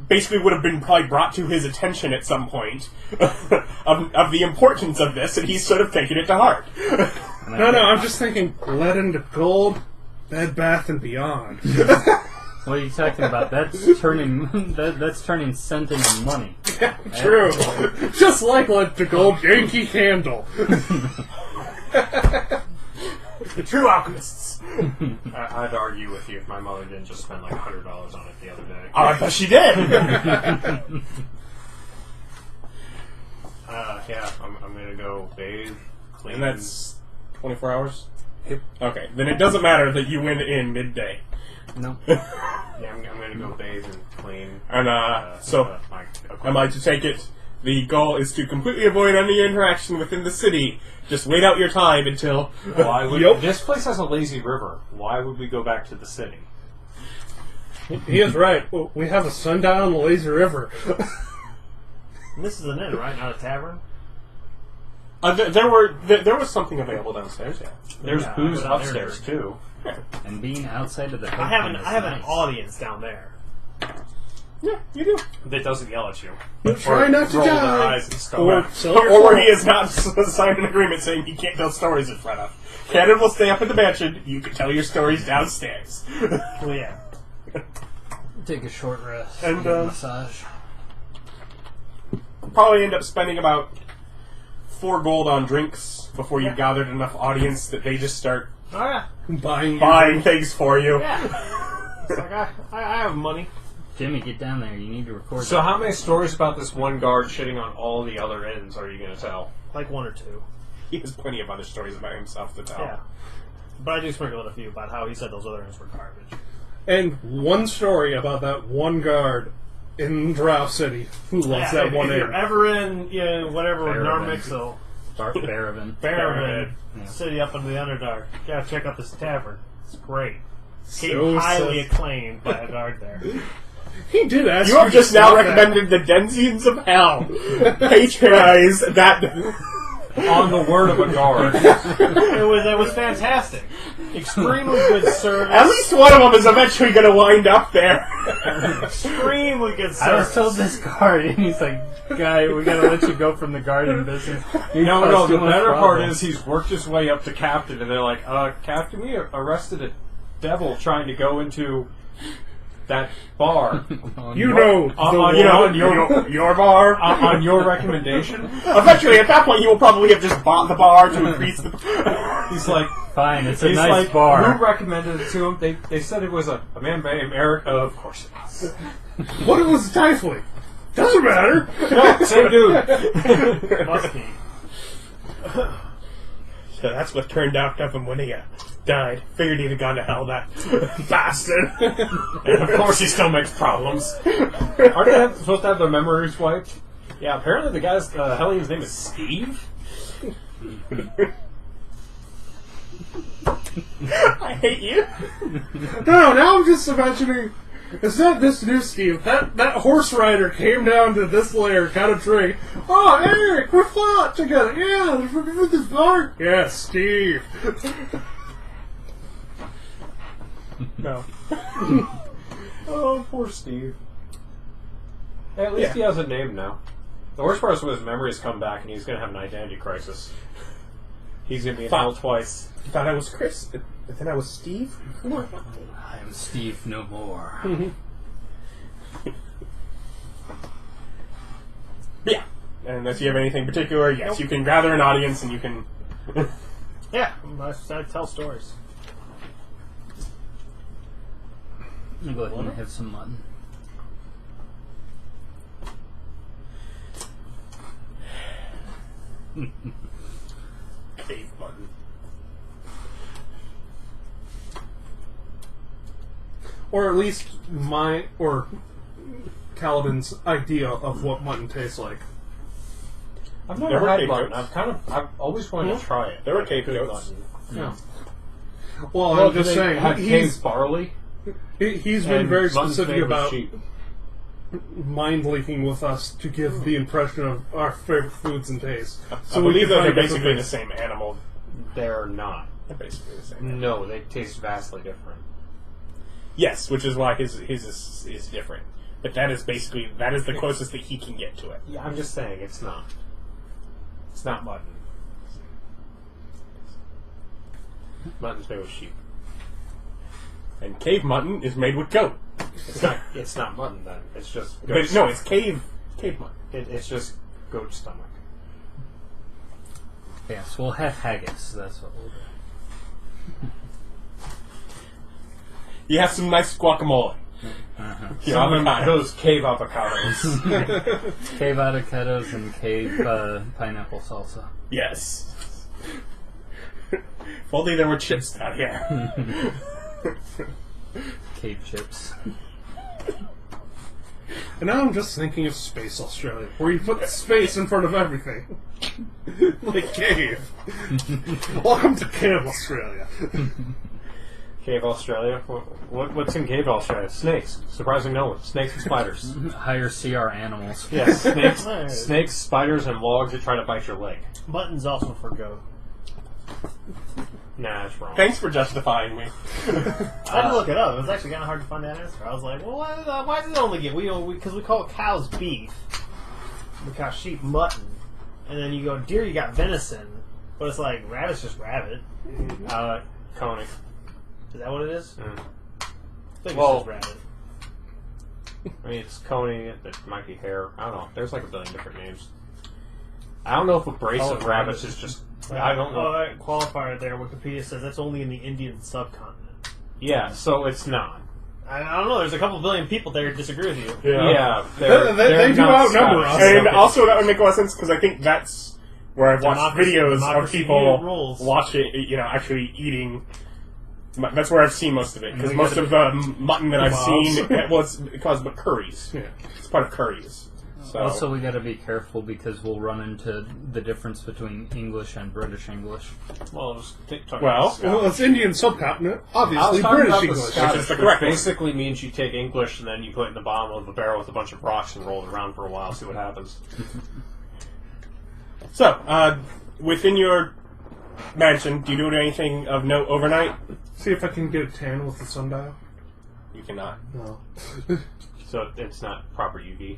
have been probably brought to his attention at some point of the importance of this, and he's sort of taken it to heart. No, I'm just thinking lead into gold, Bed Bath and Beyond. What are you talking about? That's turning scent into money. True. Just like lead to gold, Yankee Candle. The true alchemists. I'd argue with you if my mother didn't just spend like $100 on it the other day. Oh, I bet she did. Yeah, I'm gonna go bathe, clean. And that's 24 hours? Yep. Okay, then it doesn't matter that you went in midday. No. Yeah, I'm gonna go bathe and clean. And, so, my am I to take it, the goal is to completely avoid any interaction within the city. Just wait out your time until... Why would Yep. This place has a lazy river. Why would we go back to the city? He is right. We have a sundial on the lazy river. This is an inn, right? Not a tavern? There was something available downstairs, yeah. There's Yeah, booze I was upstairs down there. too. And being outside of the I have an nice. audience down there Yeah, you do. That doesn't yell at you. Try not to roll their die. eyes and stuff. Or sell your Or where soul. he has not signed an agreement saying he can't tell stories in front of. Cannon will stay up in the mansion. You can tell your stories downstairs. Well, yeah. Take a short rest. And, get a massage. Probably end up spending about 4 gold on drinks before you've gathered enough audience that they just start Oh, yeah. buying things for you. Yeah. It's like, I have money. Jimmy, get down there. You need to record. So how many stories about this one guard shitting on all the other inns are you going to tell? Like 1 or 2. He has plenty of other stories about himself to tell. Yeah. But I do sprinkle in a few about how he said those other inns were garbage. And one story about that one guard in Drow City who loves that one if you're inn. ever in, whatever, Fairhaven. Narmixel, Barravan. Fairhaven, Yeah. city up in the Underdark, you gotta check out this tavern. It's great. So highly sus- acclaimed by a guard there. He did ask You have to just now stop that. recommended the Denzians of Hell. Patronize that. On the word of a guard. It was fantastic. Extremely good service. At least one of them is eventually going to wind up there. Extremely good I was service. told this guard, and he's like, "Guy, we gotta let you go from the garden business." No, the Too much better part problem. is he's worked his way up to captain, and they're like, Captain, we arrested a devil trying to go into that bar. You know, Your bar. On your recommendation? Eventually, at that point, he will probably have just bought the bar to increase the... He's like, Fine, it's a he's nice like, bar. who recommended it to him? They said it was a man named Erich. Of course it was. what was the tiefling? Doesn't matter. No, same dude. Must be. So that's what turned out of him when he died. Figured he'd have gone to hell, that bastard. And of course he still makes problems. Aren't they supposed to have their memories wiped? Yeah, apparently the guy's Hellian's name is Steve. I hate you. No, now I'm just imagining. It's not this new Steve. That horse rider came down to this lair, got a drink. Oh, Erich, we fought together. Yeah, remember this bar? Yeah, Steve. No. Oh, poor Steve. Hey, at least he has a name now. The worst part is when his memories come back and he's going to have an identity crisis. He's going to be in hell twice. You thought I was Chris, but then I was Steve? I am Steve no more. Yeah. And unless you have anything particular, yes, you can gather an audience and you can... Yeah, I tell stories. I'm going to go ahead and have some mutton. Cave button. Or at least Kalidan's idea of what mutton tastes like. I've There never were had cave mutton. goats. I've always wanted to try it. There were Like cave good goats. mutton. Yeah. Well, Well, I'm just do they saying, have he's cave barley. been And very mutton's specific made with about sheep. mind leaking with us to give the impression of our favorite foods and tastes. So I we believe can that they're find basically the different same animal. They're not. They're basically the same. No, they taste vastly different. Yes, which is why his is different. But that is the closest that he can get to it. Yeah, I'm just saying it's not. It's not mutton. Mutton's made with sheep. And cave mutton is made with goat. It's not. It's not mutton then. It's just. Goat But no, stomach. it's cave mutton. It's just goat stomach. Yes, we'll have haggis. That's what we'll do. You have some nice guacamole. Your avocado. Those cave avocados. Cave avocados and cave pineapple salsa. Yes. If only there were chips out here. Cave chips. And now I'm just thinking of Space Australia, where you put space in front of everything. Like cave. Welcome to Cave Australia. Cave Australia? What's in Cave Australia? Snakes. Surprising no one. Snakes and spiders. Higher CR animals. Yes, snakes, spiders, and logs that try to bite your leg. Mutton's also for goat. Nah, that's wrong. Thanks for justifying me. I had to look it up. It was actually kind of hard to find that answer. I was like, well, why does it only get... Because we call cows beef. We call sheep mutton. And then you go deer, you got venison. But it's like, rabbit's just rabbit. Coney. Is that what it is? Mm. I think Well- it's just rabbit. I mean, it's coney. It might be hare. I don't know. There's like a billion different names. I don't know if a brace of rabbits is just... I don't know. Oh, right, qualifier there. Wikipedia says that's only in the Indian subcontinent. Yeah, so it's not. I don't know. There's a couple billion people there who disagree with you. Yeah, They they're do not outnumber Scottish. us. And also, that would make a lot of sense because I think that's where I've watched Democracy- videos of democracy people rules. watching, actually eating. That's where I've seen most of it because We most gotta of the mutton that I've kebabs. seen, it's caused by curries. Yeah. It's part of curries. So Also, we got to be careful because we'll run into the difference between English and British English. Well, just Well, it's Indian subcontinent. Obviously, British English. Scottish, Which is the which correct one. basically means you take English and then you put it in the bottom of a barrel with a bunch of rocks and roll it around for a while, see what happens. So, within your mansion, do you do anything of note overnight? See if I can get a tan with the sundial. You cannot. No. So it's not proper UV.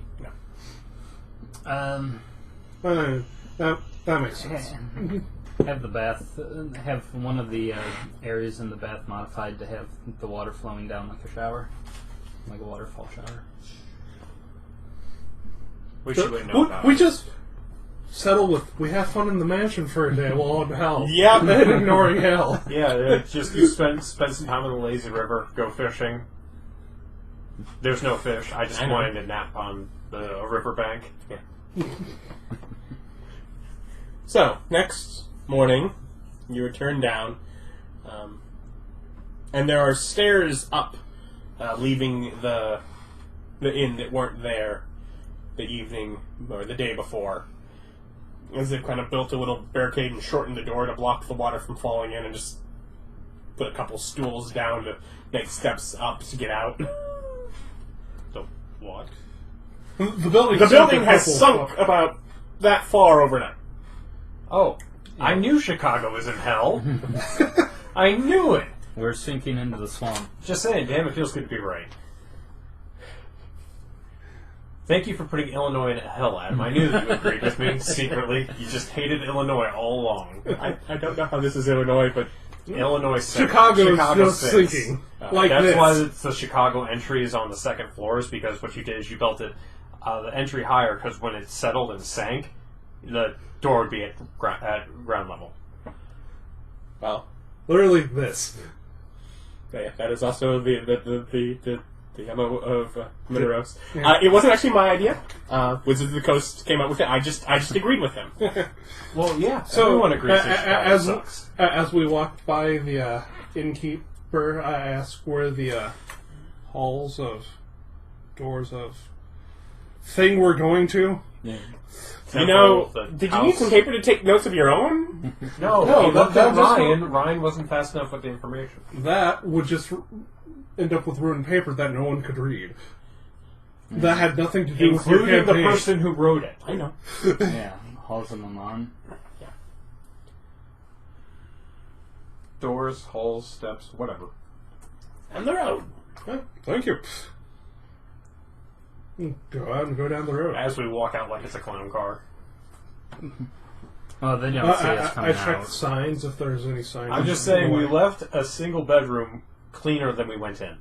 That makes sense. Have the bath, have one of the areas in the bath modified to have the water flowing down like a shower, like a waterfall shower. Which you wouldn't know about. We just settle with, we have fun in the mansion for a day while in hell. Yep. And ignoring hell. Yeah, it's just you spend some time in the lazy river, go fishing. There's no fish. I just wanted to nap on The riverbank. Yeah. So, next morning, you return down, and there are stairs up, leaving the inn that weren't there the evening or the day before. As they've kind of built a little barricade and shortened the door to block the water from falling in, and just put a couple stools down to make steps up to get out. The what? The building. The building has sunk about that far overnight. Oh, I knew Chicago was in hell. I knew it. We're sinking into the swamp. Just saying, damn, it feels good to be right. Thank you for putting Illinois in hell, Adam. I knew that you agreed with me secretly. You just hated Illinois all along. I don't know how this is Illinois, but Illinois sinks. Chicago's just sinks. sinking. Like That's this. why the Chicago entry is on the second floor, is because what you did is you built it the entry higher, because when it settled and sank, the door would be at ground level. well, Literally this. yeah, that is also the MO of Minauros. Yeah. It wasn't actually my idea. Wizards of the Coast came up with it. I just agreed with him. Well, yeah. So, everyone agrees that Chicago sucks. as we walked by the innkeeper, I asked where the halls of doors of thing we're going to. You Temple, know, the did you house. need some paper to take notes of your own? No, No, he left that that just- Ryan. Ryan wasn't fast enough with the information. That would just end up with ruined paper that no one could read. That had nothing to do with your Including the campaign. person who wrote it. I know. Yeah, halls of Mammon. Doors, halls, steps, whatever. On the road. Oh, thank you. Go out and go down the road. As we walk out like it's a clown car. Oh, they don't see us I coming checked out. signs if there's any signs. I'm just saying we left a single bedroom cleaner than we went in.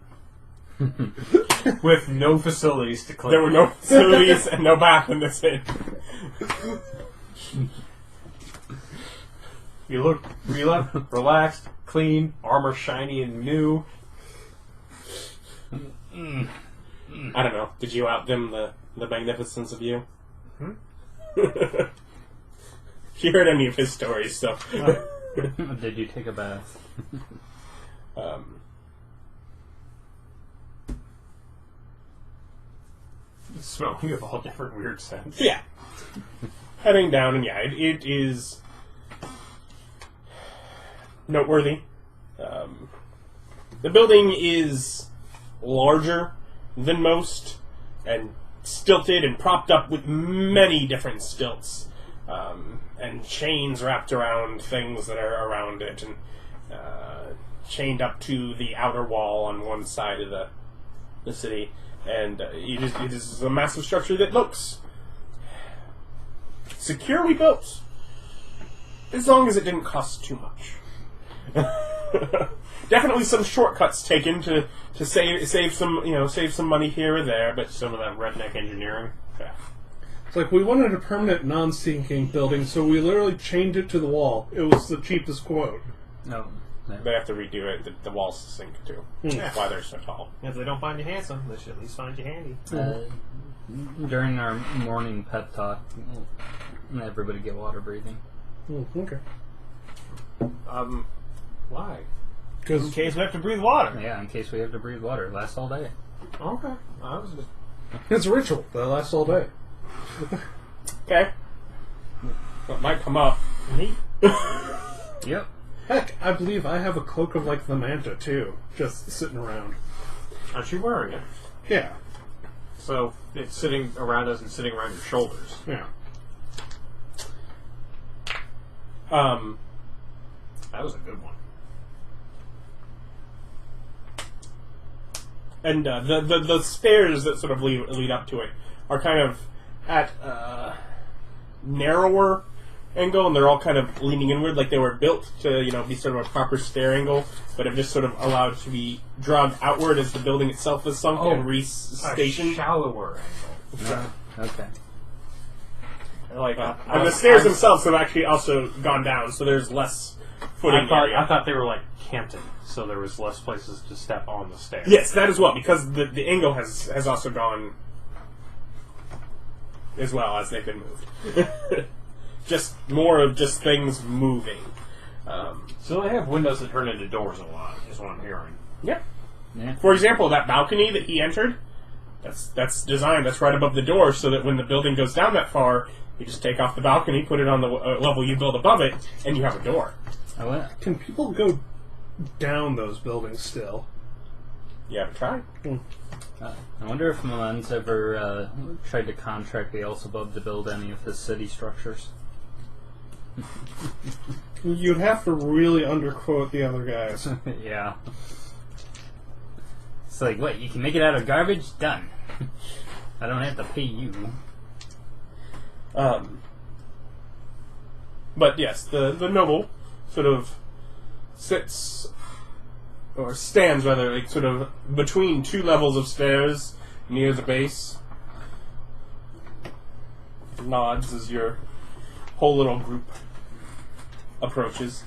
With no facilities to clean. There were no facilities and no bath in this inn. You look, we left relaxed, clean, armor shiny and new. I don't know. Did you outdim the magnificence of you? She heard any of his stories, so. Did you take a bath? Smoking of all different weird scents. Yeah. Heading down, and yeah, it is noteworthy. The building is larger than most, and stilted and propped up with many different stilts, and chains wrapped around things that are around it, and chained up to the outer wall on one side of the city. And it is a massive structure that looks securely built, as long as it didn't cost too much. Definitely some shortcuts taken to save some money here or there, but Some of that redneck engineering. yeah. It's like we wanted a permanent non-sinking building, so we literally chained it to the wall. It was the cheapest quote. No. They have to redo it. The walls sink too. That's why they're so tall. If they don't find you handsome, they should at least find you handy. During our morning pep talk, everybody get water breathing. Okay. Why? In Because case we have to breathe water. Yeah, in case we have to breathe water. It lasts all day. Okay. I was just... it's a ritual that lasts all day. Okay. That might come up. Yep. Heck, I believe I have a cloak of like the manta too, just sitting around. Aren't you wearing it? Yeah, So it's sitting around us and sitting around your shoulders. yeah. That was a good one. And the stairs that sort of lead up to it are kind of at a narrower angle, and they're all kind of leaning inward, like they were built to be sort of a proper stair angle, but have just sort of allowed to be drawn outward as the building itself has sunk and A re-stationed. shallower angle. Okay. Like, And the stairs themselves have actually also gone down, so there's less footing area. I thought they were like Campton, so there was less places to step on the stairs. Yes, that as well, because the angle has also gone as well as they've been moved. Just more of just things moving. So they have windows that turn into doors a lot, is what I'm hearing. Yeah. Yeah. For example, that balcony that he entered, that's designed, that's right above the door, so that when the building goes down that far, you just take off the balcony, put it on the level you build above it, and you have a door. Oh, well. Can people go down those buildings still? You have to try. I wonder if Milan's ever tried to contract Beelzebub to build any of his city structures. You'd have to really underquote the other guys. Yeah. It's like, what, you can make it out of garbage? Done. I don't have to pay you. But yes, the noble sort of sits, or stands rather, like sort of between two levels of stairs near the base. Nods as your whole little group approaches.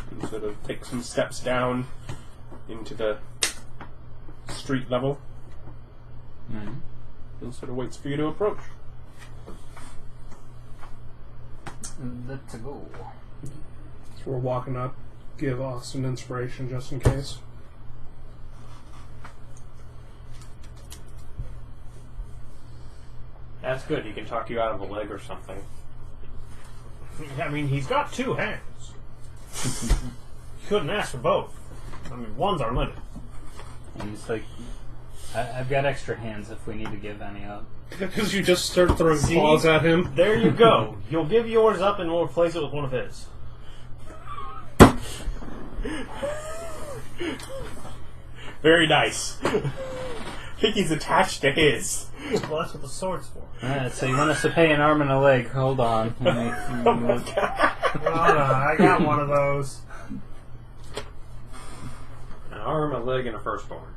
And sort of takes some steps down into the street level. Mm-hmm. And sort of waits for you to approach. Let's go. So we're walking up. Give Austin inspiration just in case. That's good. He can talk you out of a leg or something. I mean, he's got two hands. You couldn't ask for both. I mean, one's our limit. And he's like, I've got extra hands if we need to give any up. Because you just start throwing See? claws at him. There you go. You'll give yours up and we'll replace it with one of his. Very nice. I think he's attached to his. Well, that's what the sword's for. Alright, so you want us to pay an arm and a leg. Hold on. Let me- Oh my god. I got one of those. An arm, a leg, and a firstborn.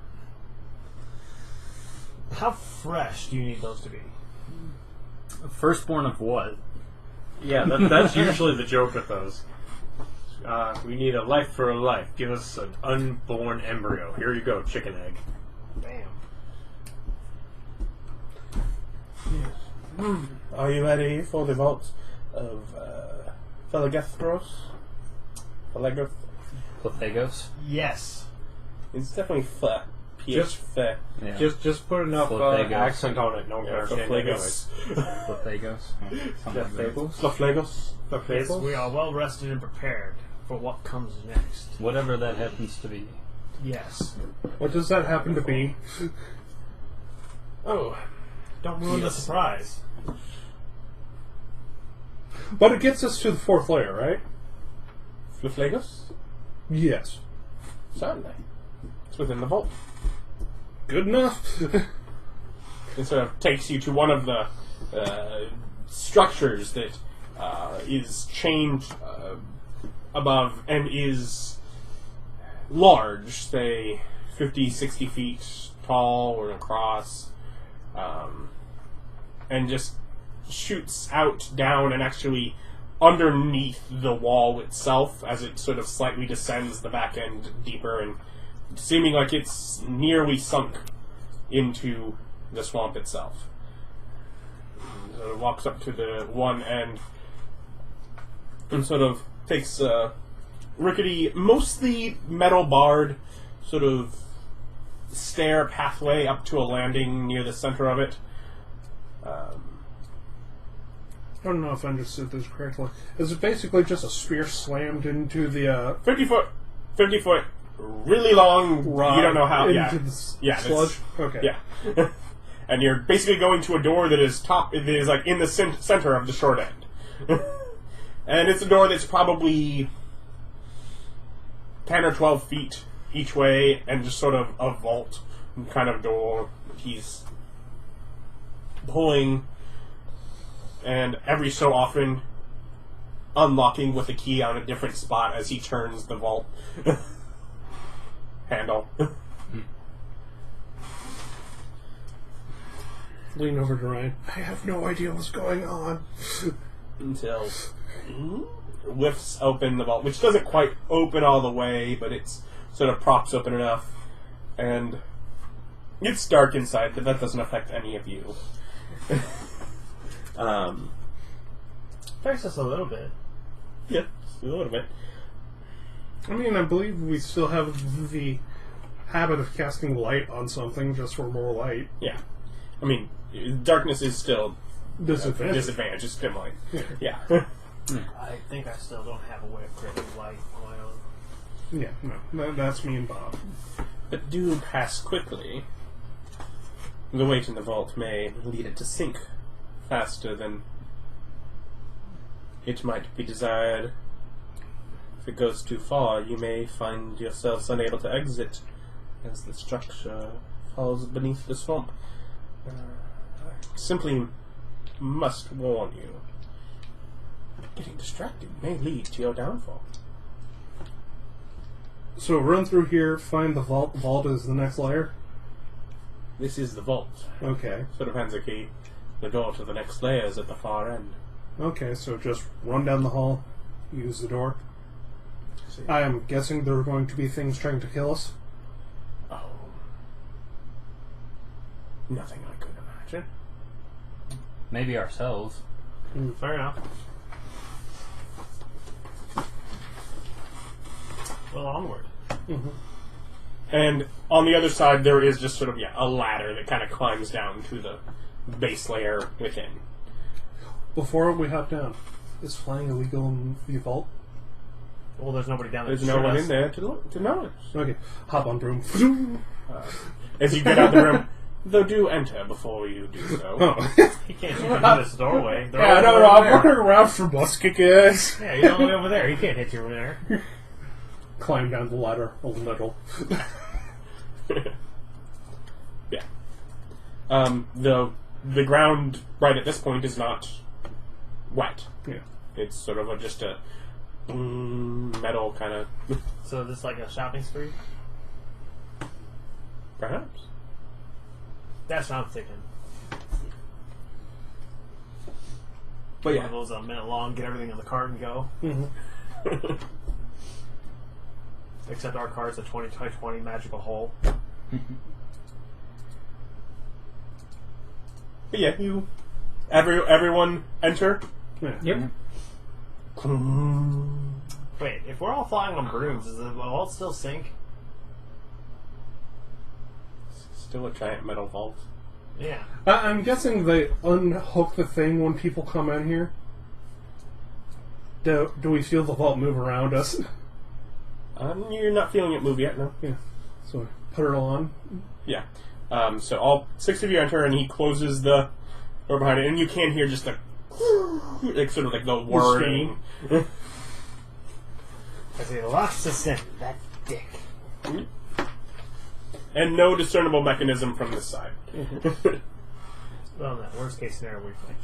How fresh do you need those to be? Firstborn of what? Yeah, that's usually the joke with those. We need a life for a life. Give us an unborn embryo. Here you go, chicken egg. Damn. Are you ready for the vault of Plegethos? Plegethos? Yes. It's definitely F. Just- F. Yeah. Just put enough Plegethos. accent on it. No one can understand it Plegethos. Plegethos? Something like that. Plegethos. Yes, we are well rested and prepared for what comes next. Whatever that happens to be. Yes. What does that happen to be? Oh. Don't ruin the surprise. But it gets us to the fourth layer, right? Plegethos? Yes. Certainly. It's within the vault. Good enough. It sort of takes you to one of the structures that is chained above and is large, say 50, 60 feet tall or across, and just shoots out, down, and actually underneath the wall itself as it sort of slightly descends the back end deeper and seeming like it's nearly sunk into the swamp itself. So it walks up to the one end and sort of takes a rickety, mostly metal barred sort of stair pathway up to a landing near the center of it. I don't know if I understood this correctly. Is it basically just a spear slammed into the 50 foot, really long, rod? you don't know how, into yeah. the Yeah, sludge? Okay. Yeah. And you're basically going to a door that is like in the center of the short end. And it's a door that's probably 10 or 12 feet each way and just sort of a vault kind of door. He's pulling and every so often unlocking with a key on a different spot as he turns the vault handle. Lean over to Ryan. I have no idea what's going on. Until lifts open the vault, which doesn't quite open all the way, but it's sort of props open enough, and it's dark inside, but that doesn't affect any of you. Affects us a little bit. Yeah, just a little bit. I mean, I believe we still have the habit of casting light on something just for more light. Yeah. I mean, darkness is still Disadvantage. disadvantage. It's dim light. Yeah. I think I still don't have a way of creating light on my own. Yeah, no, that's me and Bob. But do pass quickly. The weight in the vault may lead it to sink faster than it might be desired. If it goes too far, you may find yourselves unable to exit as the structure falls beneath the swamp. I simply must warn you. Getting distracted may lead to your downfall. So run through here, find the vault. The vault is the next layer. This is the vault. Okay. Sort of hands a key. The door to the next layer is at the far end. Okay, so just run down the hall, use the door. I am guessing there are going to be things trying to kill us. Oh. Nothing I could imagine. Maybe ourselves. Fair enough. Well, onward. Mm-hmm. And on the other side, there is just sort of, a ladder that kind of climbs down to the base layer within. Before we hop down, is flying illegal in the vault? Well, there's nobody down there. There's to no shoot one us. in there to notice. Okay, hop on broom. As you get out the room, though do enter before you do so. Oh. He can't shoot through this doorway. They're Yeah, all no, over I'm there. running around for bus kick ass. Yeah, you're all the way over there. He can't hit you from there. Climb down the ladder a little. Yeah. The ground right at this point is not wet. Yeah. It's sort of just a metal kind of... So this is like a shopping spree? Perhaps. That's what I'm thinking. But One yeah. of those a minute long, get everything in the cart and go. Mm-hmm. Except our cart's a 20 by 20 magical hole. But yeah, everyone enter. Yeah. Yep. Wait, if we're all flying on brooms, does the vault still sink? Still a giant metal vault. Yeah. I'm guessing they unhook the thing when people come in here. Do we feel the vault move around us? You're not feeling it move yet, no? Yeah. So put it on. Yeah. So all 6 of you enter, and he closes the door behind it, and you can hear just a like sort of like the whirring. Because he lost the scent. That dick. And no discernible mechanism from this side. Well, in that worst case scenario, we fight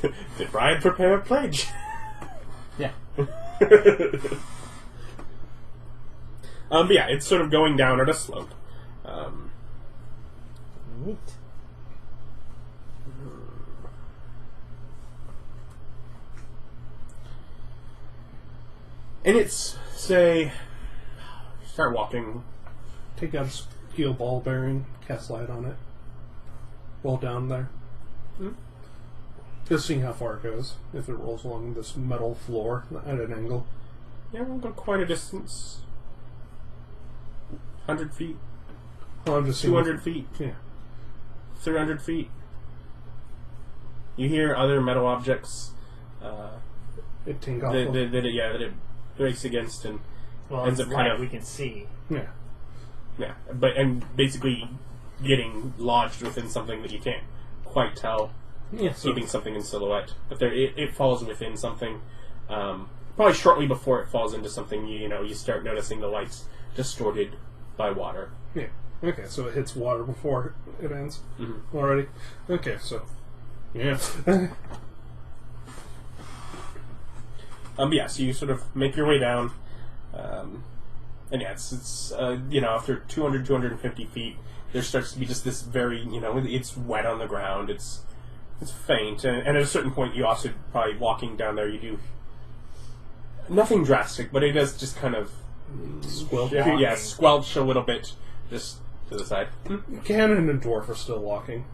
you. Did Brian prepare a pledge? Yeah. But yeah, it's sort of going down at a slope. Neat. And it's, say, start walking. Take out a steel ball bearing, cast light on it. Roll down there. Just seeing how far it goes. If it rolls along this metal floor at an angle. Yeah, we'll go quite a distance. 100 feet, Well, I'm just seeing 200 feet, Yeah. 300 feet. You hear other metal objects It ting off. that it breaks against and Well, ends it's up kind light of we can see. Yeah. yeah, and basically getting lodged within something that you can't quite tell. Yeah. So Keeping something in silhouette, but it falls within something. Probably shortly before it falls into something, you start noticing the lights distorted by water. yeah. Okay, so it hits water before it ends already. Okay, so yeah. Yeah, so you sort of make your way down, and yeah, it's after 200, 250 feet, there starts to be just this very, it's wet on the ground, it's faint, and at a certain point, you also, probably walking down there, you do nothing drastic, but it does just kind of Squelch. yeah, squelch a little bit, just to the side. Ganon and Dwarf are still walking.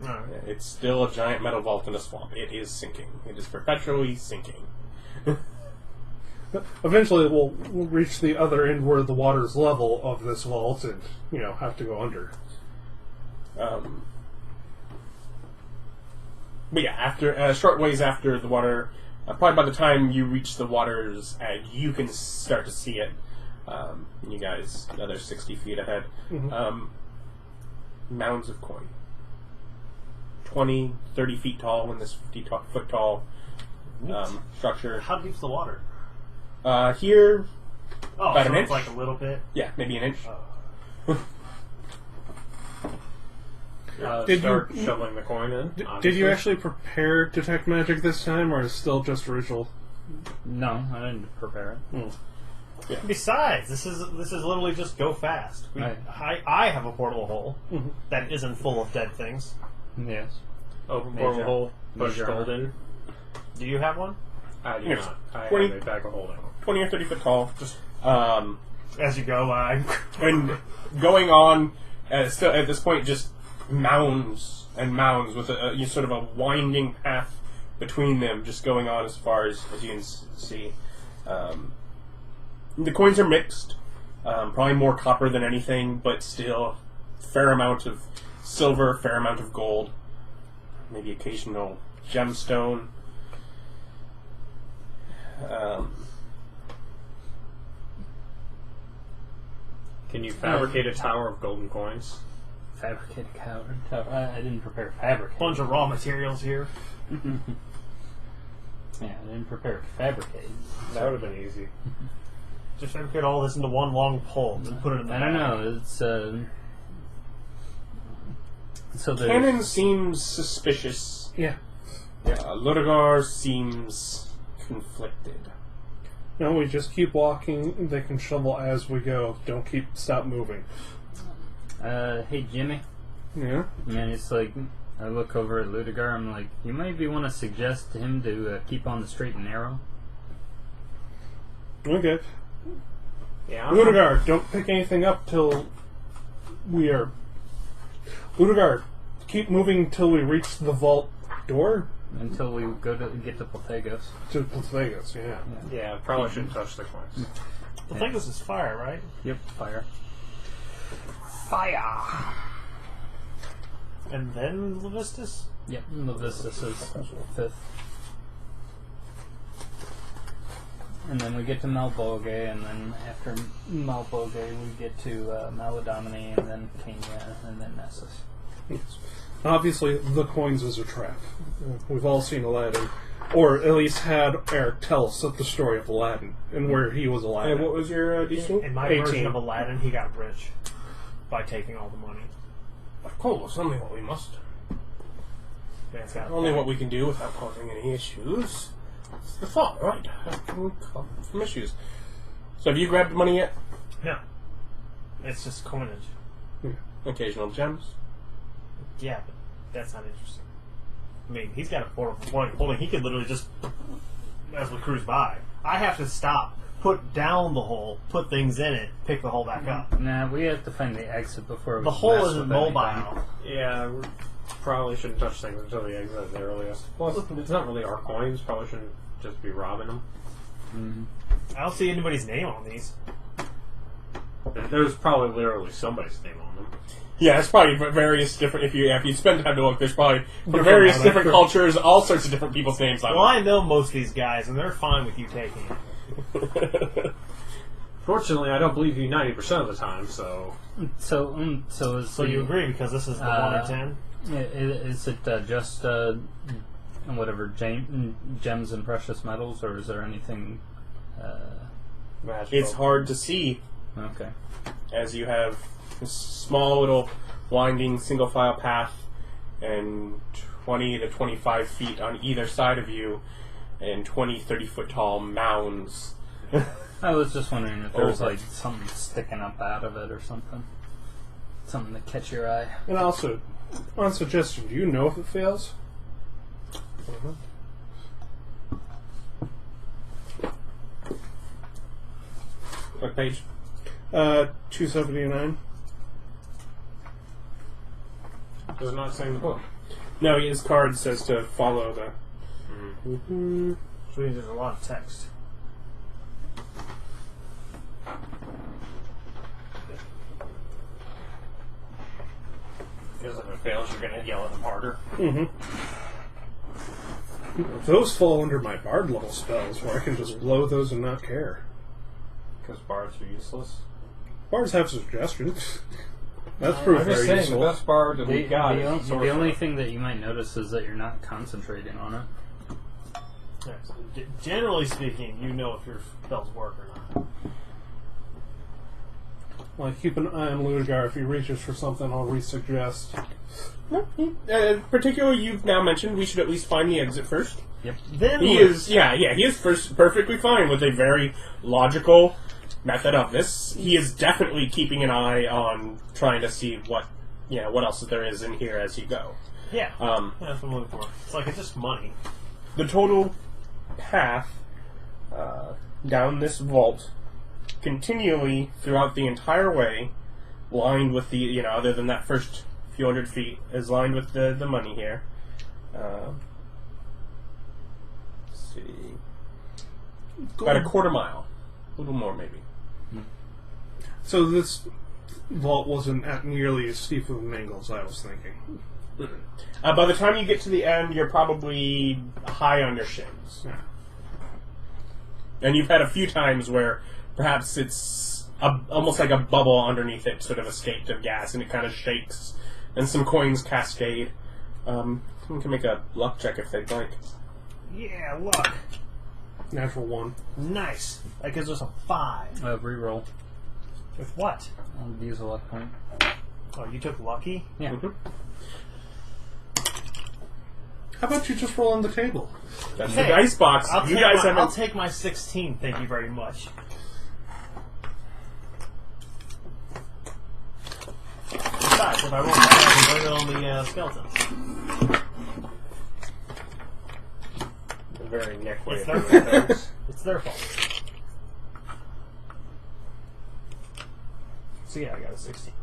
Alright. It's still a giant metal vault in a swamp. It is sinking. It is perpetually sinking. Eventually, we'll reach the other end where the water's level of this vault and, have to go under. But yeah, after short ways after the water, probably by the time you reach the water's edge, you can start to see it. You guys, another 60 feet ahead. Mounds of coin. 20, 30 feet tall in this 50-foot tall structure. How deep's the water? Here, Oh, about so an it's inch? like a little bit. Yeah, maybe an inch. Did Start you- shoveling the coin in. Did you obviously. actually prepare Detect Magic this time, or is it still just ritual? No, I didn't prepare it. Besides, this is literally just go fast. Right. I have a portal hole that isn't full of dead things. Yes. Open Major- portal hole, push major gold in. Do you have one? I do Yes. not. I 20 have a bag of holding. 20 or 30 foot tall. Just As you go, and going on still at this point, just mounds and mounds with a sort of a winding path between them, just going on as far as you can see. The coins are mixed, probably more copper than anything, but still fair amount of silver, fair amount of gold, maybe occasional gemstone. Can you fabricate a tower of golden coins? Fabricate a tower. I didn't prepare fabricate. bunch of raw materials here. Yeah, I didn't prepare fabricate. That would have been easy. Just fabricate all this into one long pole and put it in the I don't bag. know. It's so there's Cannon seems suspicious. Yeah. Laduguer seems conflicted. No, we just keep walking. They can shovel as we go. Don't stop moving. hey Jimmy. Yeah? And it's like I look over at Laduguer. I'm like, you maybe want to suggest to him to keep on the straight and narrow. Okay. Yeah. Laduguer, don't pick anything up till we are... Laduguer, keep moving till we reach the vault door Until we get to Plegethos. to Plegethos, yeah. Yeah, probably shouldn't touch the coins. The thing is fire, right? Yep, fire. And then Levistus? Yep, Levistus is fifth. And then we get to Malboge, and then after Malboge we get to Maladomini, and then Kenya, and then Nessus. Yes. Obviously, the coins is a trap. We've all seen Aladdin, or at least had Erich tell us the story of Aladdin and where he was Aladdin. And what was your DC? In my 18. version of Aladdin, he got rich by taking all the money. Of course, only what we must do. Man's got Only what we can do without causing any issues. It's the thought, right? How can we cause some issues? So have you grabbed money yet? No. It's just coinage. Occasional gems? Yeah, but that's not interesting. I mean, he's got a portal holding. He could literally just, as we cruise by, I have to stop, put down the hole, put things in it, pick the hole back up. Nah, we have to find the exit before we The hole mess isn't with anything. mobile. Yeah, we probably shouldn't touch things until the exit at the earliest. Plus, it's not really our coins. Probably shouldn't just be robbing them. Mhm. I don't see anybody's name on these. There's probably literally somebody's name on them. Yeah, it's probably various different. If you spend time to look, there's probably for various different cultures, all sorts of different people's names on Well, I know most of these guys, and they're fine with you taking it. Fortunately, I don't believe you 90% of the time, so... So is So you agree, because this is the 1 in 10? Is it just whatever gems and precious metals, or is there anything? Magical. It's hard to see Okay. as you have this small little winding single file path and 20 to 25 feet on either side of you and 20, 30 foot tall mounds. I was just wondering if there was Over. like something sticking up out of it or something. Something to catch your eye. And also, on suggestion, do you know if it fails? What page? 279. Does it not say in the book? No, his card says to follow the... Which means there's a lot of text. Because if it fails, you're going to yell at them harder. Those fall under my bard level spells, where I can just blow those and not care. Because bards are useless. Bards have suggestions. That's proved I'm just very saying, useful. the best bard that we got The is only thing that you might notice is that you're not concentrating on it. Yeah, so generally speaking, you know if your spells work or not. Like, keep an eye on Laduguer. If he reaches for something, I'll resuggest. Particularly, you've now mentioned we should at least find the exit first. Yep. Then He is first perfectly fine with a very logical method of this. He is definitely keeping an eye on trying to see what else there is in here as you go. Yeah, that's what I'm looking for. It's like it's just money. The total path down this vault, continually throughout the entire way, lined with the other than that first few hundred feet, is lined with the money here. Let's see, about a quarter mile, a little more maybe. So this vault wasn't at nearly as steep of an angle as I was thinking. By the time you get to the end, you're probably high on your shins. Yeah. And you've had a few times where perhaps it's almost like a bubble underneath it sort of escaped of gas, and it kind of shakes, and some coins cascade. Someone can make a luck check if they'd like. Yeah, luck. Natural 1. Nice. That gives us a 5. Reroll. With what? I'll use a luck point. Oh, you took lucky? Yeah. How about you just roll on the table? That's the dice box. You guys haven't. I'll take my 16, thank you very much. Besides, if I roll bad, I can blame it on the skeletons. A very Nick way It's of their doing things. It's their fault. So yeah, I got a 16.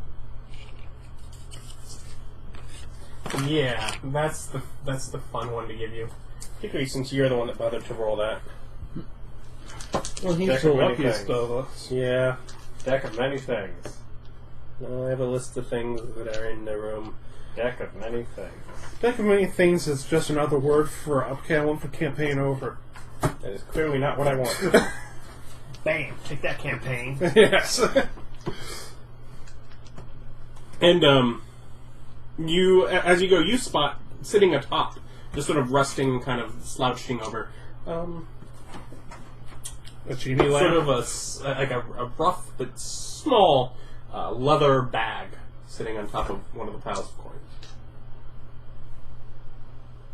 Yeah, that's the fun one to give you, particularly since you're the one that bothered to roll that. Well, he's Deck the of many luckiest things. of us. Yeah, Deck of many things. I have a list of things that are in the room. Deck of many things. Deck of many things is just another word for okay, I want the campaign over. That is clearly not what I want. Bam! Take that campaign. Yes. And you, as you go, you spot sitting atop, just sort of resting, kind of slouching over, A genie lamp. sort of a rough but small leather bag sitting on top of one of the piles of coins.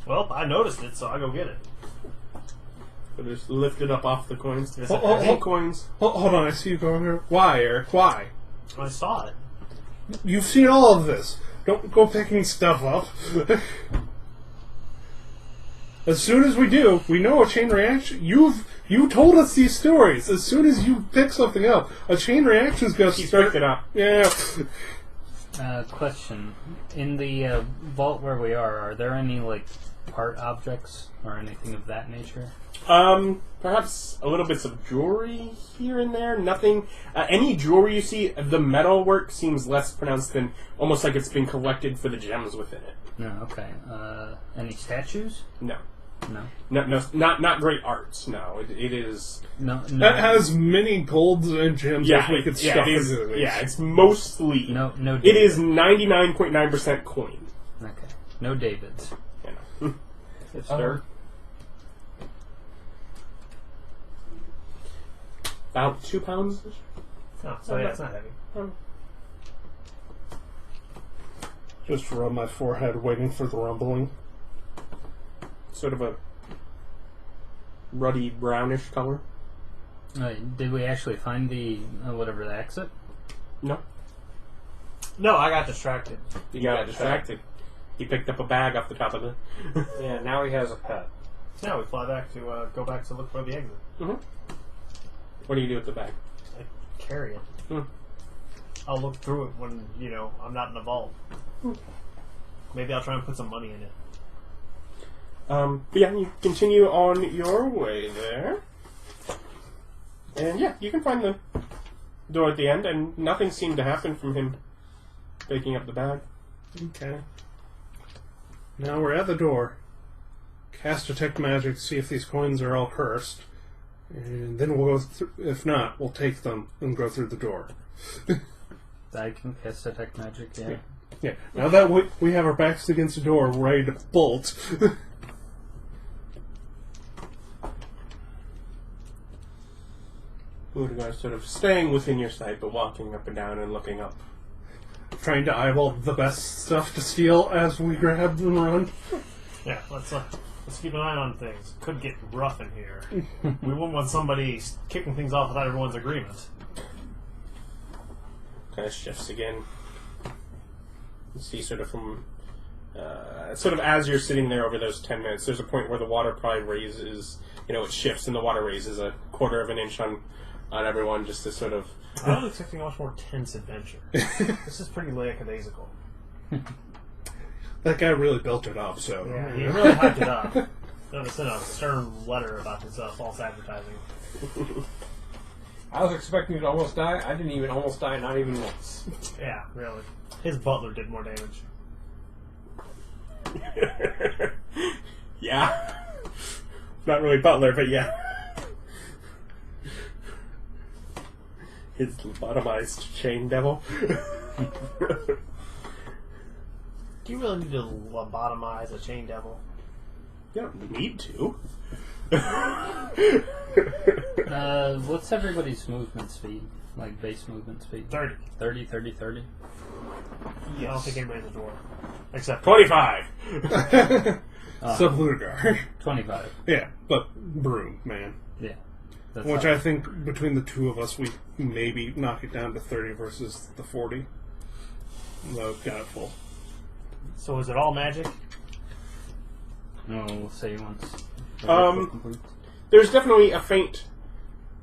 Well, I noticed it, so I go get it. So just lift it up off the coins. Is Oh, it oh, heavy? oh. Coins. Hold on, I see you going here. Why, Eric? Why? I saw it. You've seen all of this. Don't go picking stuff up. As soon as we do, we know a chain reaction. You told us these stories. As soon as you pick something up, a chain reaction's going to Keep start. picking up. Yeah. Question. In the vault where we are there any, art objects or anything of that nature? Perhaps a little bits of jewelry here and there. Nothing. Any jewelry you see, the metal work seems less pronounced than almost like it's been collected for the gems within it. No, okay. Any statues? No. No. Not great arts. No, it is. No. That has many golds and gems Yeah, as we could yeah, stuff it is, into it. yeah, it's mostly. No. It is 99.9% coin. Okay. No Davids. You know. It's dirt. About 2 pounds. Oh, so yeah, it's not heavy. Just rub my forehead, waiting for the rumbling. Sort of a ruddy brownish color. Did we actually find the whatever the exit? No, No, I got distracted. you got distracted. He picked up a bag off the top of the. Yeah, now he has a pet. Now we fly back to go back to look for the exit. What do you do with the bag? I carry it. I'll look through it when I'm not in the vault. Maybe I'll try and put some money in it. But yeah, you continue on your way there. And yeah, you can find the door at the end, and nothing seemed to happen from him picking up the bag. Okay. Now we're at the door. Cast Detect Magic to see if these coins are all cursed. And then we'll go if not, we'll take them and go through the door. I can cast Detect Magic, yeah. Yeah. Now that we have our backs against the door, we're ready to bolt. Laduguer sort of staying within your sight, but walking up and down and looking up. Trying to eyeball the best stuff to steal as we grab and run. Yeah, let's keep an eye on things. Could get rough in here. We wouldn't want somebody kicking things off without everyone's agreement. Kind of shifts again. You see sort of from... sort of as you're sitting there over those 10 minutes, there's a point where the water probably raises... it shifts and the water raises a quarter of an inch on everyone just to sort of... I was expecting a much more tense adventure. This is pretty lackadaisical. That guy really built it up, so... Yeah, he really hyped it up. Notice sent a stern letter about his false advertising. I was expecting you to almost die. I didn't even almost die, not even once. Yeah, really. His butler did more damage. Yeah. Not really Butler, but yeah. His lobotomized chain devil. Do you really need to lobotomize a chain devil? You don't need to. What's everybody's movement speed? Like base movement speed? 30. 30, 30, 30? I don't think anybody's a dwarf. Except 25! Sub-Laduguer. 25. Yeah, but broom, man. Yeah. That's Which how- I think between the two of us, we maybe knock it down to 30 versus the 40. No, got it full. So is it all magic? No, we'll say once. There's definitely a faint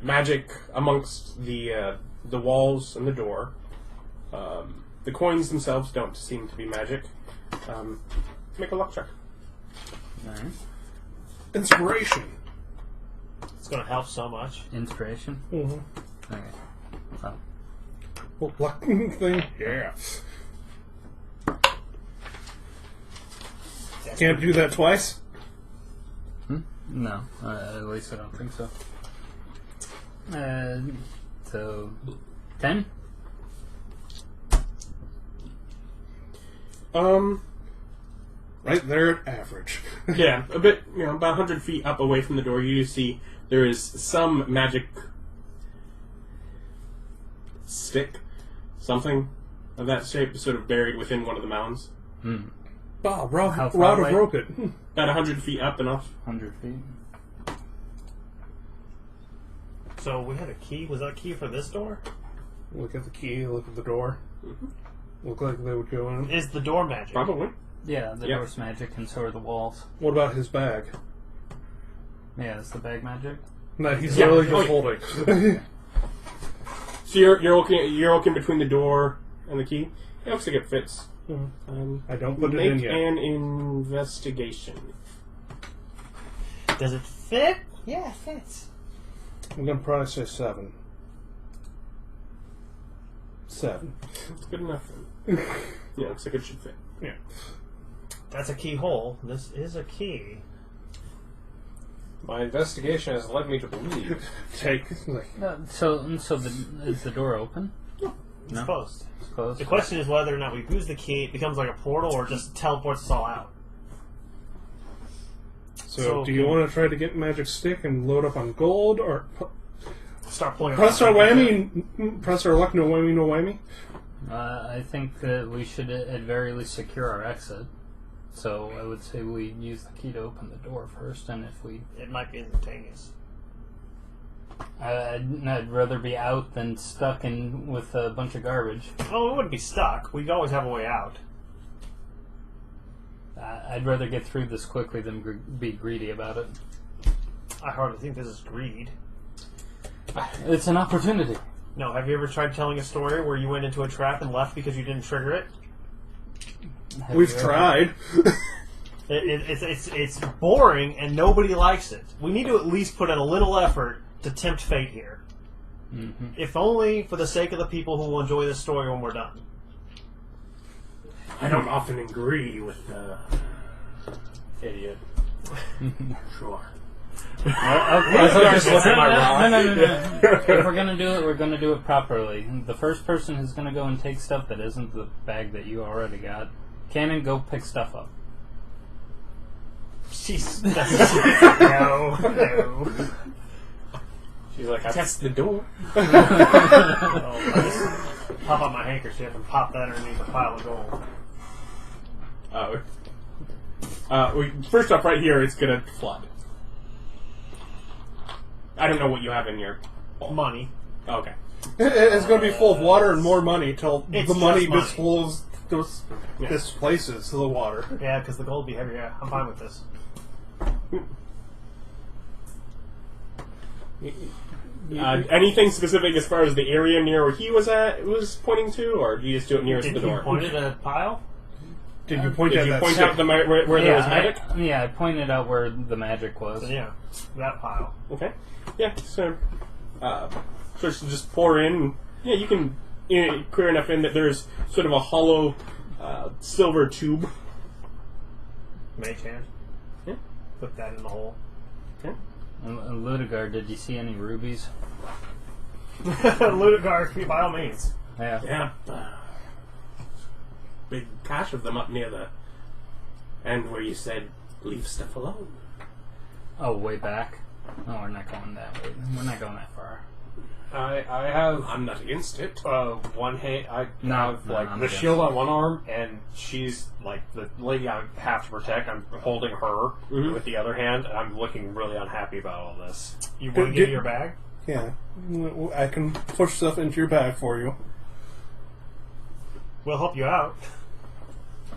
magic amongst the walls and the door. The coins themselves don't seem to be magic. Make a luck check. Alright. Inspiration. It's going to help so much. Inspiration? Mm-hmm. Okay. Oh. Well, luck thing? Yeah. Can't do that twice? No, at least I don't think so. So, 10? Right there at average. Yeah, a bit, about 100 feet up away from the door, you see there is some magic stick, something of that shape, sort of buried within one of the mounds. Hmm. Oh, How far Rauda away? broke it. About 100 feet up and off. 100 feet. So we had a key. Was that a key for this door? Look at the key, look at the door. Look like they would go in. Is the door magic? Probably. Yeah, the Yeah. door's magic and so are the walls. What about his bag? Yeah, is the bag magic? No, he's Yeah. literally just Oh, holding. So you're looking between the door and the key. It looks like it fits. I don't put it Make in yet. an investigation. Does it fit? Yeah, it fits. I'm going to probably say 7. 7. It's good enough. Then. Yeah, looks like it should fit. Yeah. That's a keyhole. This is a key. My investigation has led me to believe. Take. Like, So is the door open? It's No. closed. It's closed. The question is whether or not we use the key, it becomes like a portal, or just teleports us all out. so, do you want to try to get Magic Stick and load up on gold, or Start pulling. press our whammy, press our luck, no whammy, no whammy? I think that we should at very least secure our exit. So I would say we use the key to open the door first, and if we... It might be instantaneous. I'd rather be out than stuck in with a bunch of garbage. Oh, we wouldn't be stuck. We'd always have a way out. I'd rather get through this quickly than be greedy about it. I hardly think this is greed. It's an opportunity. No, have you ever tried telling a story where you went into a trap and left because you didn't trigger it? We've tried. It's boring and nobody likes it. We need to at least put in a little effort to tempt fate here. Mm-hmm. If only for the sake of the people who will enjoy this story when we're done. I don't often agree with Idiot. Sure. Just look at my rock. No. If we're gonna do it, we're gonna do it properly. The first person who's gonna go and take stuff that isn't the bag that you already got, Cannon, go pick stuff up. She's no. She's like, Test the door. I just pop out my handkerchief and pop that underneath a pile of gold. First off, right here, it's gonna flood. I don't know what you have in your Money. Okay. It's going to be full of water and more money till It's the money just money. displaces the water. Yeah, because the gold will be heavy. Yeah, I'm fine with this. Anything specific as far as the area near where he was pointing to, or do you just do it nearest Did the you door? point at a pile? Did you point Did at you that point stick? out where there was magic? I pointed out where the magic was. So, yeah, that pile. Okay. Yeah. So just pour in. Yeah, you can clear enough in that there's sort of a hollow silver tube. Mage hand. Yeah. Put that in the hole. Okay. Laduguer, did you see any rubies? Laduguer, by all means. Yeah. Yeah. Big cache of them up near the end where you said leave stuff alone. Oh, way back? No, we're not going that way. We're not going that far. I have I'm not against it. one hand. I No, have no, like I'm the against shield on one arm, and she's like the lady I have to protect. I'm holding her with the other hand, and I'm looking really unhappy about all this. You want to give me your bag? Yeah. I can push stuff into your bag for you. We'll help you out.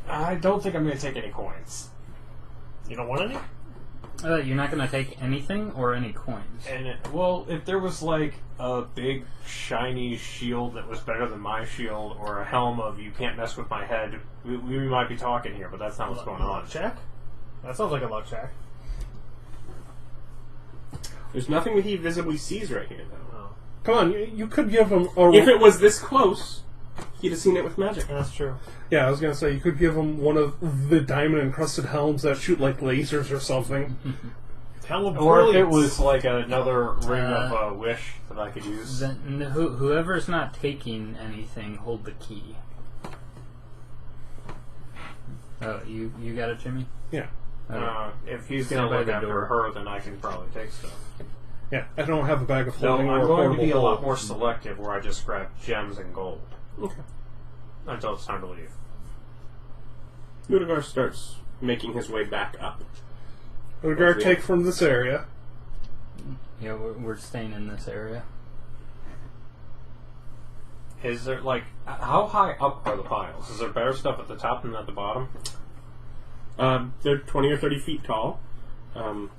I don't think I'm going to take any coins. You don't want any? You're not going to take anything or any coins? And well, if there was like a big shiny shield that was better than my shield, or a helm of "you can't mess with my head," we might be talking here. But that's not what's going on. Luck check? That sounds like a luck check. There's nothing that he visibly sees right here, though. Oh. Come on, you could give him a... If it was this close, he'd have seen it with magic. That's true. Yeah, I was going to say, you could give him one of the diamond-encrusted helms that shoot like lasers or something. Helm of Or if it brilliance. was like another ring of wish that I could use. Then whoever's not taking anything, hold the key. Oh, you got it, Jimmy? Yeah. If he's Stand going to by look the after door. her, then I can probably take stuff. Yeah, I don't have a bag of No, holding I'm or a going to portable be a lot gold. more selective, where I just grab gems and gold Okay. until it's time to leave. Laduguer starts making his way back up. Regard take from this area. Yeah, we're staying in this area. Is there like how high up are the piles? Is there better stuff at the top than at the bottom? They're 20 or 30 feet tall. Some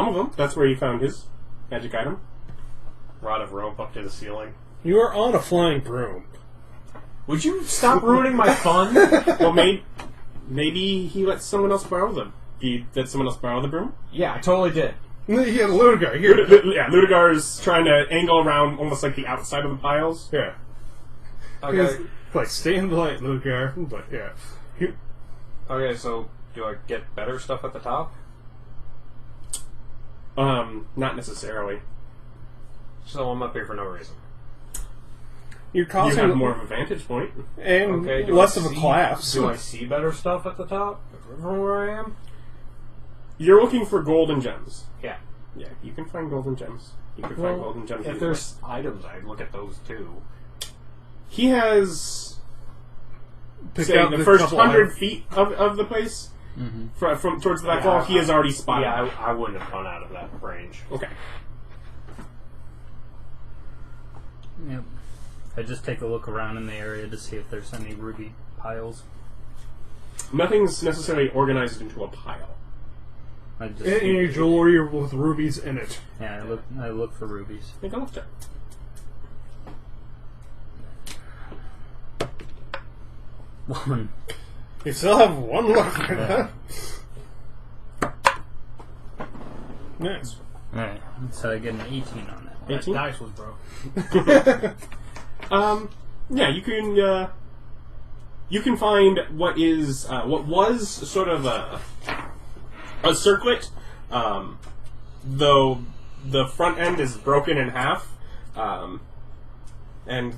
of them, that's where he found his magic item. Rod of rope up to the ceiling. You are on a flying broom. Would you stop ruining my fun? Well, maybe he lets someone else borrow them. He let someone else borrow the broom? Yeah, I totally did. Yeah, Laduguer, here. Yeah, Laduguer is trying to angle around almost like the outside of the piles. Yeah. Okay. Like, stay in the light, Laduguer. But, yeah. Okay, so do I get better stuff at the top? Not necessarily. So I'm up here for no reason. You're You causing have more of a vantage point. and Okay, do less I of a see- collapse. Do I see better stuff at the top from where I am? You're looking for gold and gems. Yeah. Yeah, you can find gold and gems. You can find Well, gold and gems. if either there's items, I'd look at those too. way. He has Pick say out the the first couple 100 items. feet of the place Mm-hmm. from towards the back Yeah, wall. He has already spotted. Yeah, I wouldn't have gone out of that range. Okay. Yep. I just take a look around in the area to see if there's any ruby piles. Nothing's necessarily organized into a pile. I just In your jewelry with rubies in it. yeah, I look for rubies. Make a look check. One. You still have one left. Yeah. Nice. Alright, so I get an 18 on that. That 18? dice was broke. Yeah, you can find what was sort of a circlet, though the front end is broken in half, and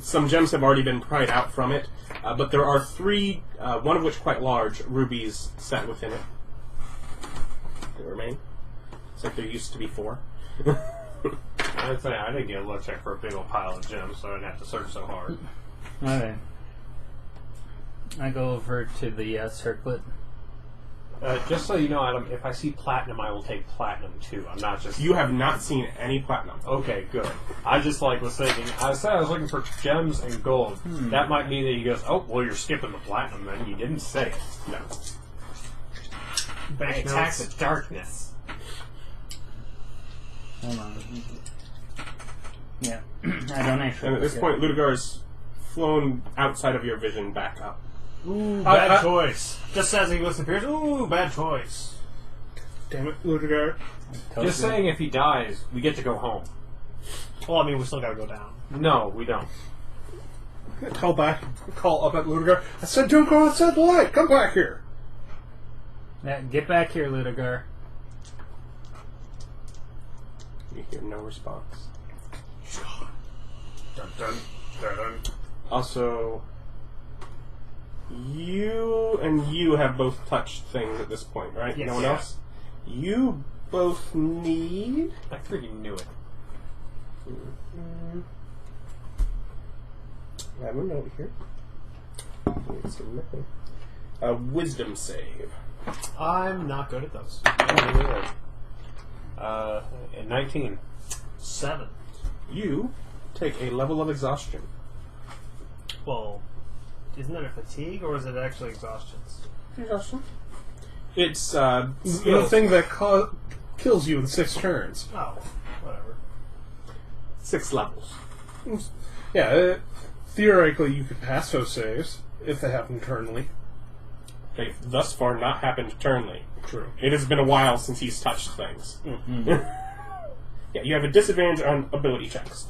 some gems have already been pried out from it. But there are 3, one of which quite large, rubies set within it. They remain. It's like there used to be 4. I'd say I didn't get a look check for a big old pile of gems, so I didn't have to search so hard. Okay. I go over to the circlet. Just so you know, Adam, if I see platinum, I will take platinum too. I'm not just... You have not seen any platinum. Okay, good. I just was thinking, I said I was looking for gems and gold. That might mean that he goes, oh, well, you're skipping the platinum then. You didn't say it. No. I attack the darkness. Hold on. Yeah. I don't actually. And at this point, Laduguer's flown outside of your vision back up. Ooh, bad choice. Just as he disappears, ooh, bad choice. Damn it, Laduguer. Just saying, if he dies, we get to go home. Well, I mean, we still gotta go down. No, we don't. Call up at Laduguer. I said, don't go outside the light. Come back here. Yeah, get back here, Laduguer. You hear no response. Dun, dun, dun, dun. Also, you have both touched things at this point, right? Yes. No one Yeah. else? You both need... I freaking knew it. I have a note here. A wisdom save. I'm not good at those. Oh, 19. 7. You take a level of exhaustion. Well, isn't that a fatigue, or is it actually exhaustion? Exhaustion? It's, The skills. thing that kills you in 6 turns. Oh, whatever. 6 levels. Yeah, theoretically you could pass those saves if they happen turnly. They've thus far not happened turnly. True. It has been a while since he's touched things. Yeah, you have a disadvantage on ability checks.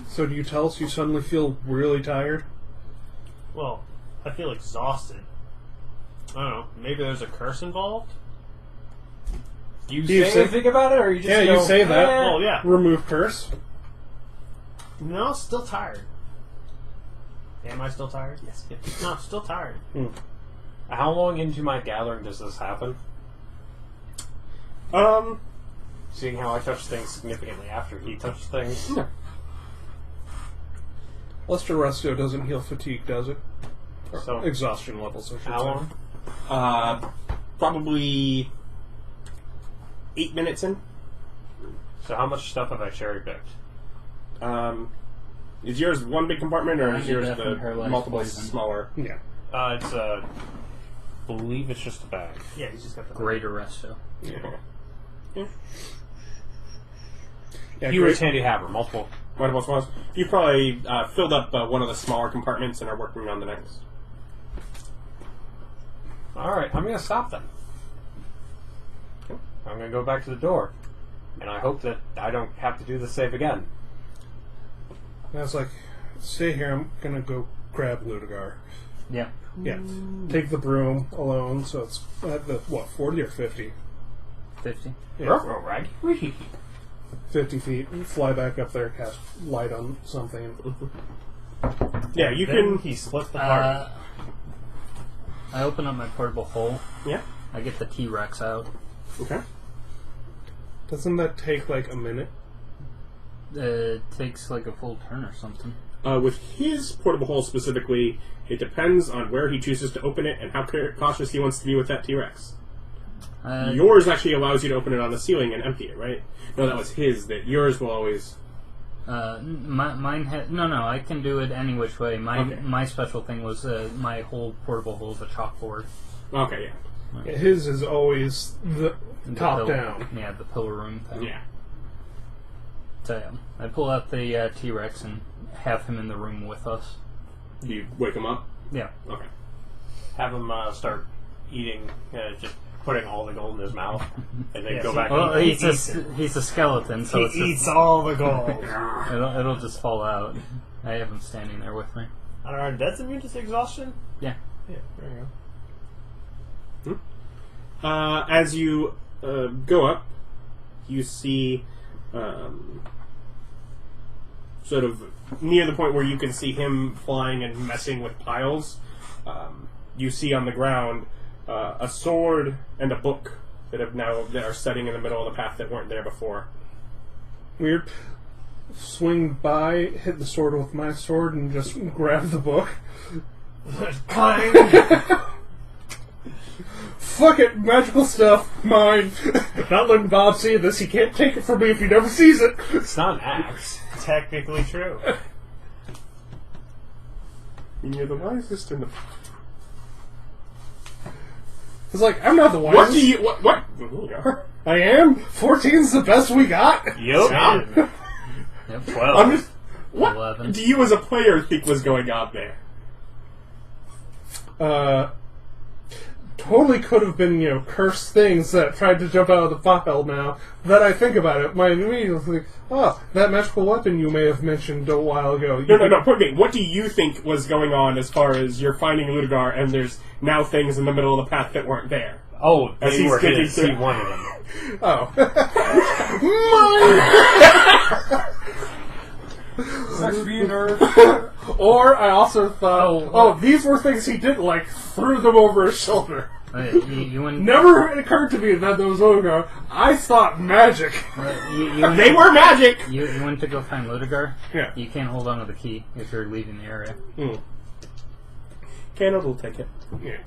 So do you tell us you suddenly feel really tired? Well, I feel exhausted. I don't know. Maybe there's a curse involved? Do you Do you say say- anything about it, or you just Yeah, go, you say that. "Eh." Well, yeah. Remove curse. No, still tired. Am I still tired? Yes. No, I'm still tired. How long into my gathering does this happen? Seeing how I touched things significantly after he touched things. No. Lester Resto doesn't heal fatigue, does it? Or So- exhaustion levels, I should How say. long? Probably 8 minutes in. So how much stuff have I cherry picked? Is yours one big compartment, or is Your yours death and the paralyzed multiple poison. smaller? Yeah. It's believe it's just a bag. Yeah, he's just got the... Greater resto. Yeah. Yeah, Hewitt's great. handy haver, multiple. Multiple smalls. You probably filled up one of the smaller compartments and are working on the next. Alright, I'm gonna stop then. I'm gonna go back to the door. And I hope that I don't have to do the save again. And I was like, stay here, I'm gonna go grab Laduguer. Yeah. Yeah. Take the broom alone, so it's at the, 40 or 50? 50. Yeah. Ruh-roh, right? 50 feet. Fly back up there, cast light on something. Yeah, you Then can. he split the party. I open up my portable hole. Yeah. I get the T-Rex out. Okay. Doesn't that take like a minute? It takes like a full turn or something. With his portable hole specifically, it depends on where he chooses to open it and how cautious he wants to be with that T-Rex. Yours actually allows you to open it on the ceiling and empty it, right? No, that was his. That yours will always. Mine had no. I can do it any which way. Okay. My special thing was my whole portable hole is a chalkboard. Okay, yeah. His is always the The top pill- down. Yeah, the pillar room thing. Yeah. So yeah, I pull out the T-Rex and have him in the room with us. Do you wake him up? Yeah. Okay. Have him start eating, just putting all the gold in his mouth, and then Yeah, go see- back Well, and eat. he's a skeleton, so it's He eats just, all the gold. it'll just fall out. I have him standing there with me. Alright, that's immune to exhaustion? Yeah. Yeah, there you go. As you go up, you see sort of near the point where you can see him flying and messing with piles. You see on the ground a sword and a book that are setting in the middle of the path that weren't there before. Weird. Swing by, hit the sword with my sword, and just grab the book. Fuck it, magical stuff, mine. Not letting Bob see this. He can't take it from me if he never sees it. It's not an axe. Technically true. You're the wisest in the. It's like, I'm not the What wisest. do you? What? I am? 14's the best we got? Yep. Yep. 12. I'm just. What 11. do you, as a player, think was going on there? Totally could have been, cursed things that tried to jump out of the file now. That I think about it, my immediately think, that magical weapon you may have mentioned a while ago. No. Point being, what do you think was going on as far as you're finding Laduguer and there's now things in the middle of the path that weren't there? Oh, As they he's were getting hidden. See through- one of them. Oh. Sucks to be a nerd. Or I also thought, these were things he did, like, threw them over his shoulder. You went. Never occurred to me that those Laduguer. I thought magic. You went They were magic! You went to go find Laduguer? Yeah. You can't hold on to the key if you're leaving the area. Canada will take it. Yeah.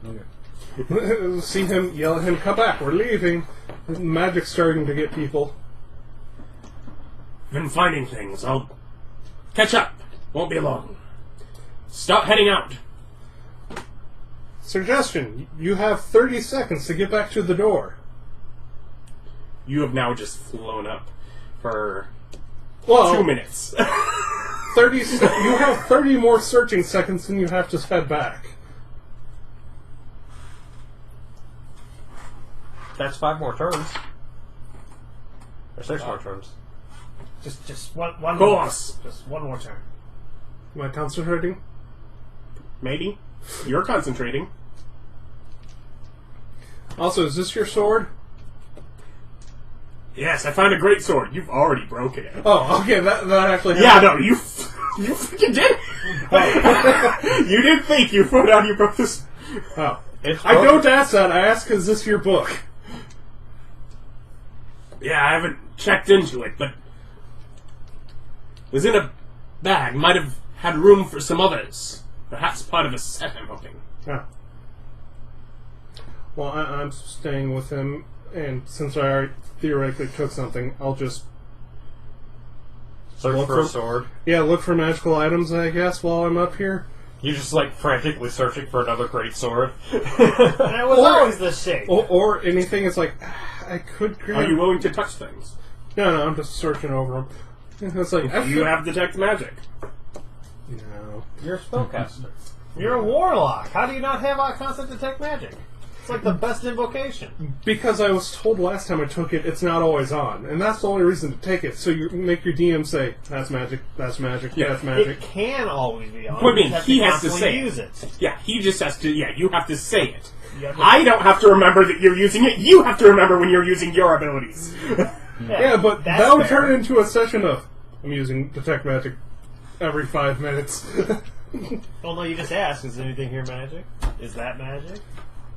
Okay. See him, yell at him, come back, we're leaving. Magic's starting to get people. Been finding things. I'll catch up. Won't be long. Start heading out. Suggestion, you have 30 seconds to get back to the door. You have now just flown up for Well, 2 minutes. 30 you have 30 more searching seconds and you have to head back. That's 5 more turns. Or 6 more turns. Just one Course. more. Just one more turn. Am I concentrating? Maybe. You're concentrating. Also, is this your sword? Yes, I found a great sword. You've already broken it. Oh, okay, that actually Yeah, happened. no, you freaking did. You didn't think you put out your broke this. Oh. It's I don't ask that, I ask, is this your book? Yeah, I haven't checked into it, but it was in a bag. Might have had room for some others. Perhaps part of a set, I'm hoping. Oh. Well, I'm staying with him, and since I already theoretically took something, I'll just Search Look for a for- sword. look for magical items, I guess, while I'm up here. You just frantically searching for another great sword. And it was always the shape. Or anything, it's like, I could grab... Are you willing to touch things? No, I'm just searching over them. It's like, You have detect magic. No. You're a spellcaster. You're a warlock. How do you not have constant detect magic? It's like the best invocation. Because I was told last time I took it, it's not always on. And that's the only reason to take it. So you make your DM say, that's magic, that's magic, Yeah. that's magic. It can always be on. What do you You mean? He has to constantly say it. use it. Yeah, he just has to. Yeah, you have to say it. You have to- I don't have to remember that you're using it. You have to remember when you're using your abilities. Yeah, but that's that would fair. turn into a session of, I'm using detect magic every 5 minutes. Well, no, you just ask, is anything here magic? Is that magic?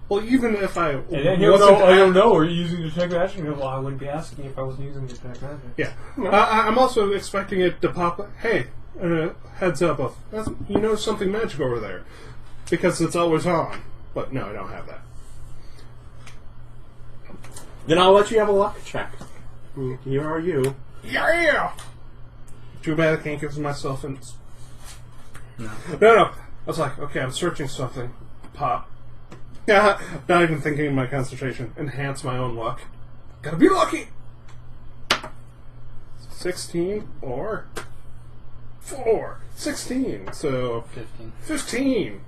Well, even if I And then he'll wasn't go, I don't know, are you using detect magic? And he'll go, well, I wouldn't be asking if I wasn't using detect magic. Yeah. I'm also expecting it to pop up, hey, heads up of, you know something magic over there. Because it's always on. But no, I don't have that. Then I'll let you have a luck check. Here are you. Yeah! Too bad I can't give myself an... No. No. I was like, okay, I'm searching something. Pop. Yeah, not even thinking of my concentration. Enhance my own luck. Gotta be lucky! 16 or 4. 16, so 15. 15.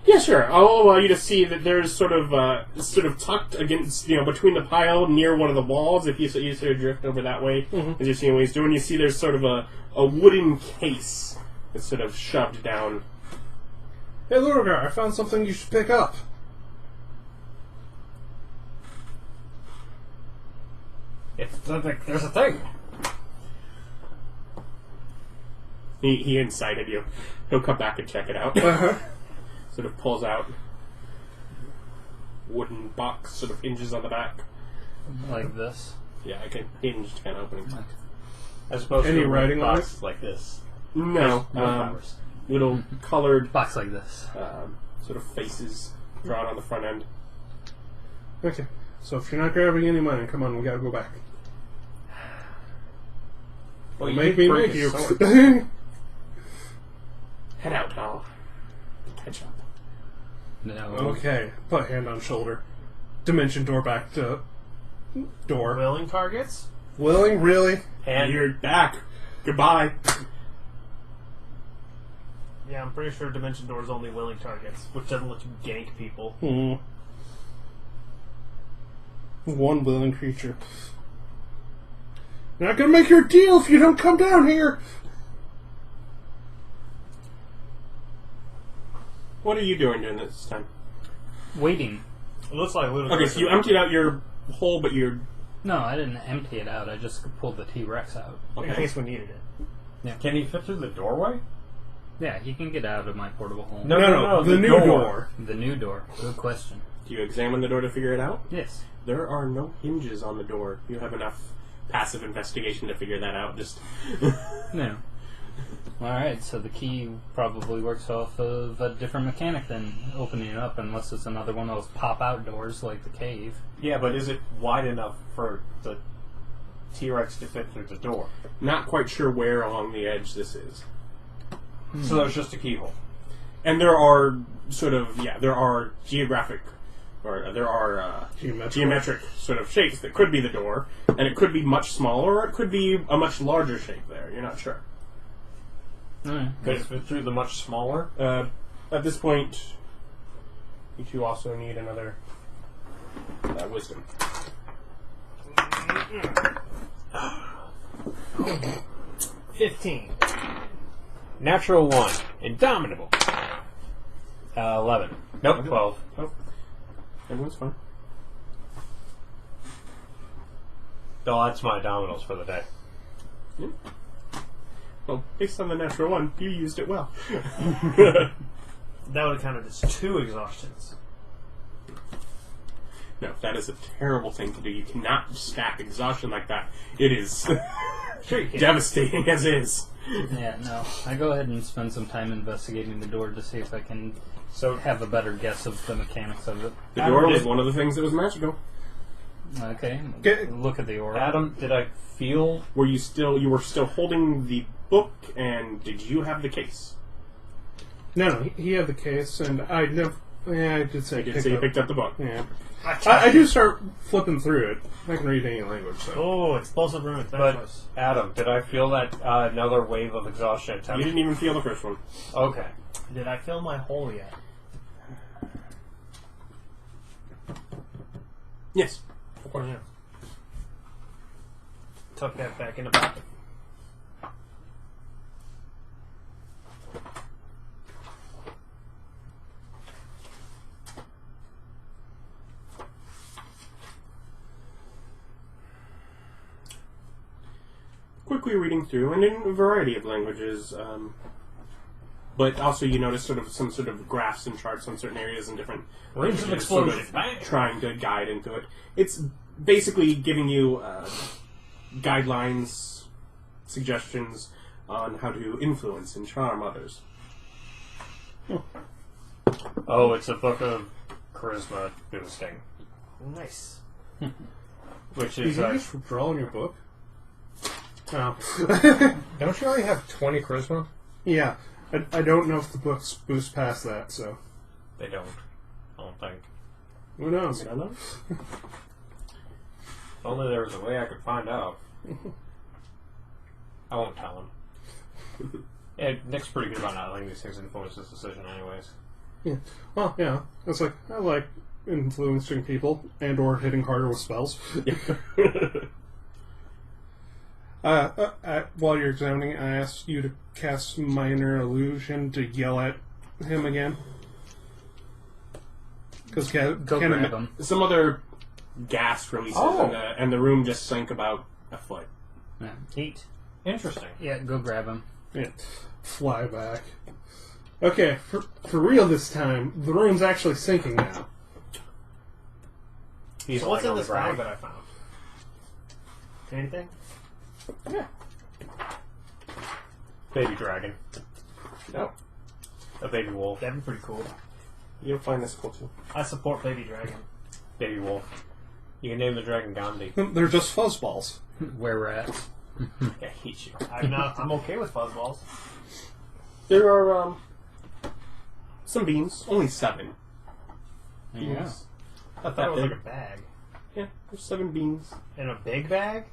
Yeah, sure. I'll allow you to see that there's sort of tucked against, between the pile near one of the walls. If you sort of drift over that way, as you're seeing what he's doing, you see there's sort of a wooden case that's sort of shoved down. Hey, Laduguer, I found something you should pick up. There's a thing. He incited you. He'll come back and check it out. Sort of pulls out wooden box, sort of hinges on the back. Like this. Yeah, like a hinged kind of opening. As opposed Any to a writing on box like this. No, Flowers. little colored Box like this. sort of faces drawn on the front end. Okay, so if you're not grabbing any money, come on, we gotta go back. Well, Make me break make his you. sword. Head out, I'll catch up. No. Okay, put hand on shoulder. Dimension door back to door. Willing targets? Willing, really? And You're back. Goodbye. Yeah, I'm pretty sure Dimension Door is only willing targets, which doesn't let you gank people. One willing creature. Not gonna make your deal if you don't come down here. What are you doing during this time? Waiting. It looks like Ludicrous. Okay, so you emptied out your hole, but you're... No, I didn't empty it out. I just pulled the T-Rex out. in Okay. case we needed it. can he fit through the doorway? Yeah, he can get out of my portable hole. No, the new door. The new door. Good question. Do you examine the door to figure it out? Yes. There are no hinges on the door. You have enough passive investigation to figure that out. Just... No. Alright, so the key probably works off of a different mechanic than opening it up, unless it's another one of those pop-out doors like the cave. Yeah, but is it wide enough for the T-Rex to fit through the door? Not quite sure where along the edge this is. So there's just a keyhole. And there are there are geographic, or there are geometric sort of shapes that could be the door, and it could be much smaller, or it could be a much larger shape there. You're not sure. Alright. Could it fit through the much smaller? At this point, you two also need another wisdom. 15. Natural 1. Indomitable. 11. Nope, 12. Oh, everyone's fine. Oh, that's my dominoes for the day. Yeah. Well, based on the natural one, you used it well. That would have counted as 2 exhaustions. No, that is a terrible thing to do. You cannot stack exhaustion like that. It is devastating as is. Yeah, no. I go ahead and spend some time investigating the door to see if I can have a better guess of the mechanics of it. The door was one of the things that was magical. Okay. Get- Look at the aura. Adam, did I feel... You were still holding the book, and did you have the case? No, he had the case, and I never. Yeah, I did say I did say you picked up the book. Yeah, I do start flipping through it. I can read any language. So. Oh, explosive ruin. But, Adam, did I feel that another wave of exhaustion attempt? You didn't even feel the first one. Okay. Did I fill my hole yet? Yes. Oh, yeah. Tuck that back in the pocket. Quickly reading through, and in a variety of languages, but also you notice some sort of graphs and charts on certain areas in different Rings of languages, sort explosion. Bang! trying to guide into it. It's basically giving you guidelines, suggestions on how to influence and charm others. Oh, it's a book of charisma boosting, Nice. which Did is you just draw in your book? Oh. Don't you already have 20 charisma? Yeah, I don't know if the books boost past that, so they don't. I don't think. who knows? I don't know. If only there was a way I could find out. I won't tell him. Yeah, Nick's pretty good about not letting these things influence his decision, anyways. Yeah. Well, yeah. It's like, I like influencing people and or hitting harder with spells. While you're examining, I asked you to cast Minor Illusion to yell at him again. Because Go grab him. Some other gas releases, and the room just sank about a foot. Yeah. Heat. Interesting. Yeah, go grab him. Yeah. Fly back. Okay, for real this time, the room's actually sinking now. He's So what's lying in on the this bag ground. that I found? Anything? Yeah. Baby dragon. No. A baby wolf. That'd be pretty cool. You'll find this cool too. I support Baby Dragon. Baby wolf. You can name the dragon Gandhi. They're just fuzzballs. Where we're at. I hate you. I'm okay with fuzzballs. There are some beans. Only 7. Yeah. Beans. I Not thought it that was big. like a bag. Yeah, there's 7 beans. In a big bag?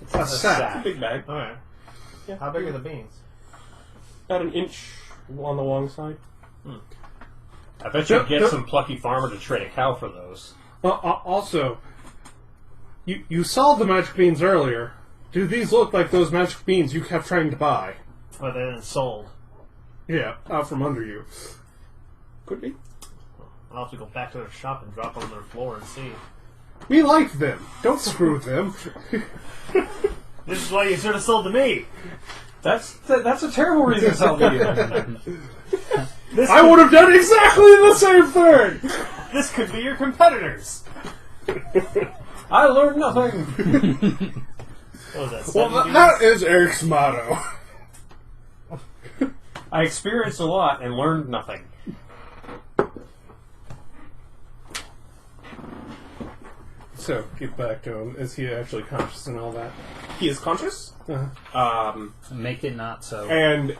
It's a sack. It's a big bag. Alright. Yeah. How big are the beans? About an inch on the long side. I bet you get some plucky farmer to trade a cow for those. Also, you saw the magic beans earlier. Do these look like those magic beans you kept trying to buy? Or they're then sold. Yeah, out from under you. Could be. I'll have to go back to their shop and drop them on their floor and see. We like them. Don't screw them. This is why you should have sold to me! That's a terrible reason to sell me. I would have done exactly the same thing! This could be your competitors! I learned nothing. What was that, Well, 7 beans? that is Erich's motto. I experienced a lot and learned nothing. So, get back to him. Is he actually conscious and all that? He is conscious. Make it not so. And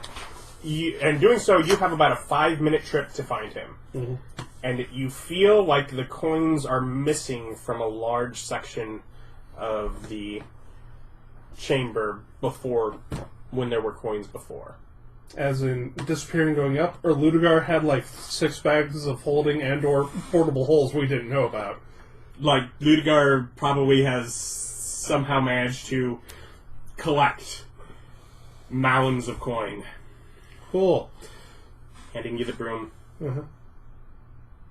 doing so, you have about a 5-minute trip to find him. Mm-hmm. And you feel like the coins are missing from a large section of the chamber when there were coins before. As in disappearing, going up, or Laduguer had like 6 bags of holding and or portable holes we didn't know about. Like, Laduguer probably has somehow managed to collect mounds of coin. Cool. Handing you the broom. Uh-huh.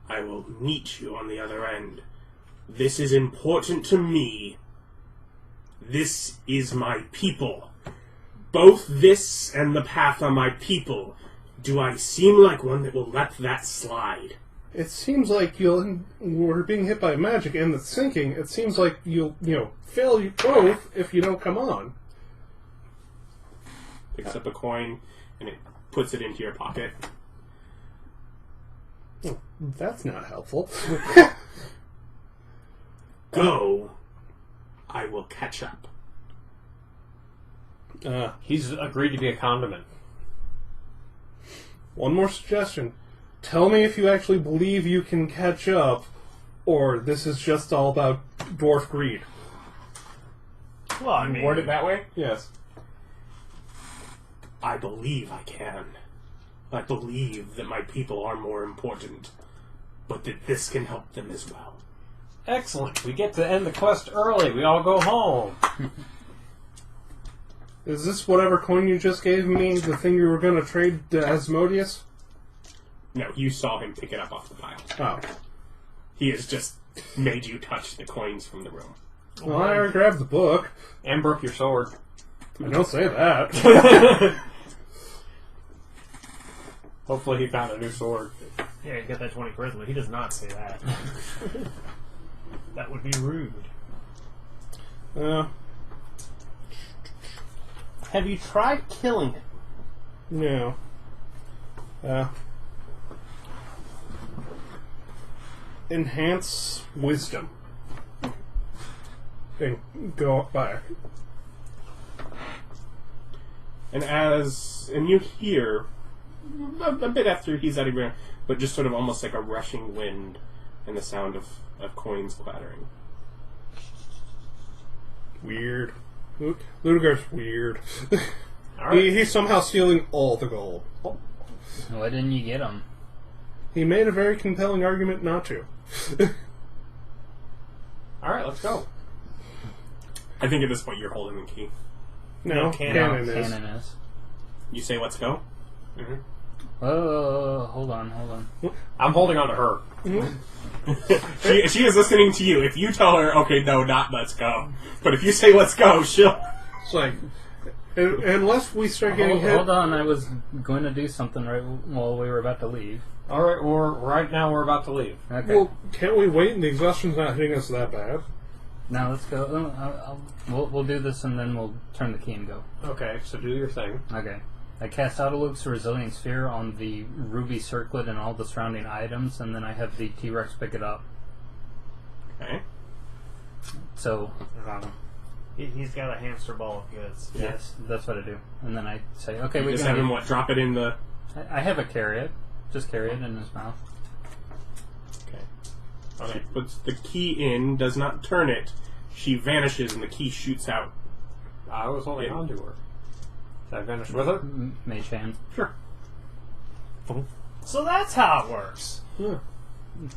I will meet you on the other end. This is important to me. This is my people. Both this and the path are my people. Do I seem like one that will let that slide? It seems like we're being hit by magic and it's sinking. It seems like you'll fail you both if you don't come on. Picks up a coin and it puts it into your pocket. Oh, that's not helpful. Go. I will catch up. He's agreed to be a condiment. One more suggestion. Tell me if you actually believe you can catch up, or this is just all about dwarf greed. Well, I mean... Word it that way? Yes. I believe I can. I believe that my people are more important, but that this can help them as well. Excellent. We get to end the quest early. We all go home. Is this whatever coin you just gave me, the thing you were going to trade to Asmodeus? No, you saw him pick it up off the pile. Oh. He has just made you touch the coins from the room. Well, I already grabbed the book. And broke your sword. I don't say that. Hopefully he found a new sword. Yeah, you got that 20 charisma. He does not say that. That would be rude. Have you tried killing him? No. Enhance wisdom. And go back. And you hear a bit after he's out of here, but just sort of almost like a rushing wind and the sound of coins clattering. Weird. Laduguer's weird. Alright. He's somehow stealing all the gold. Why didn't you get him? He made a very compelling argument not to. Alright, let's go. I think at this point you're holding the key. No, Cannon is. Cannon is. You say, let's go? Oh, hold on. I'm holding on to her. She is listening to you. If you tell her, okay, no, not let's go. But if you say let's go, she'll... It's like, unless we start getting hit... Hold on, I was going to do something right while we were about to leave. Alright, right now we're about to leave. Okay. Well, can't we wait and the exhaustion's not hitting us that bad? Now let's go. We'll do this and then we'll turn the key and go. Okay, so do your thing. Okay. I cast Autoluke's Resilient Sphere on the ruby circlet and all the surrounding items, and then I have the T-Rex pick it up. Okay. So, He's got a hamster ball of goods. yes, that's what I do. And then I say, okay, You we just can... have him, drop it in the... I have a carry it. Just carry it in his mouth. Okay. She puts the key in, does not turn it. She vanishes and the key shoots out. I was holding on to her. Did I vanish with her? Mage hand. Sure. So that's how it works.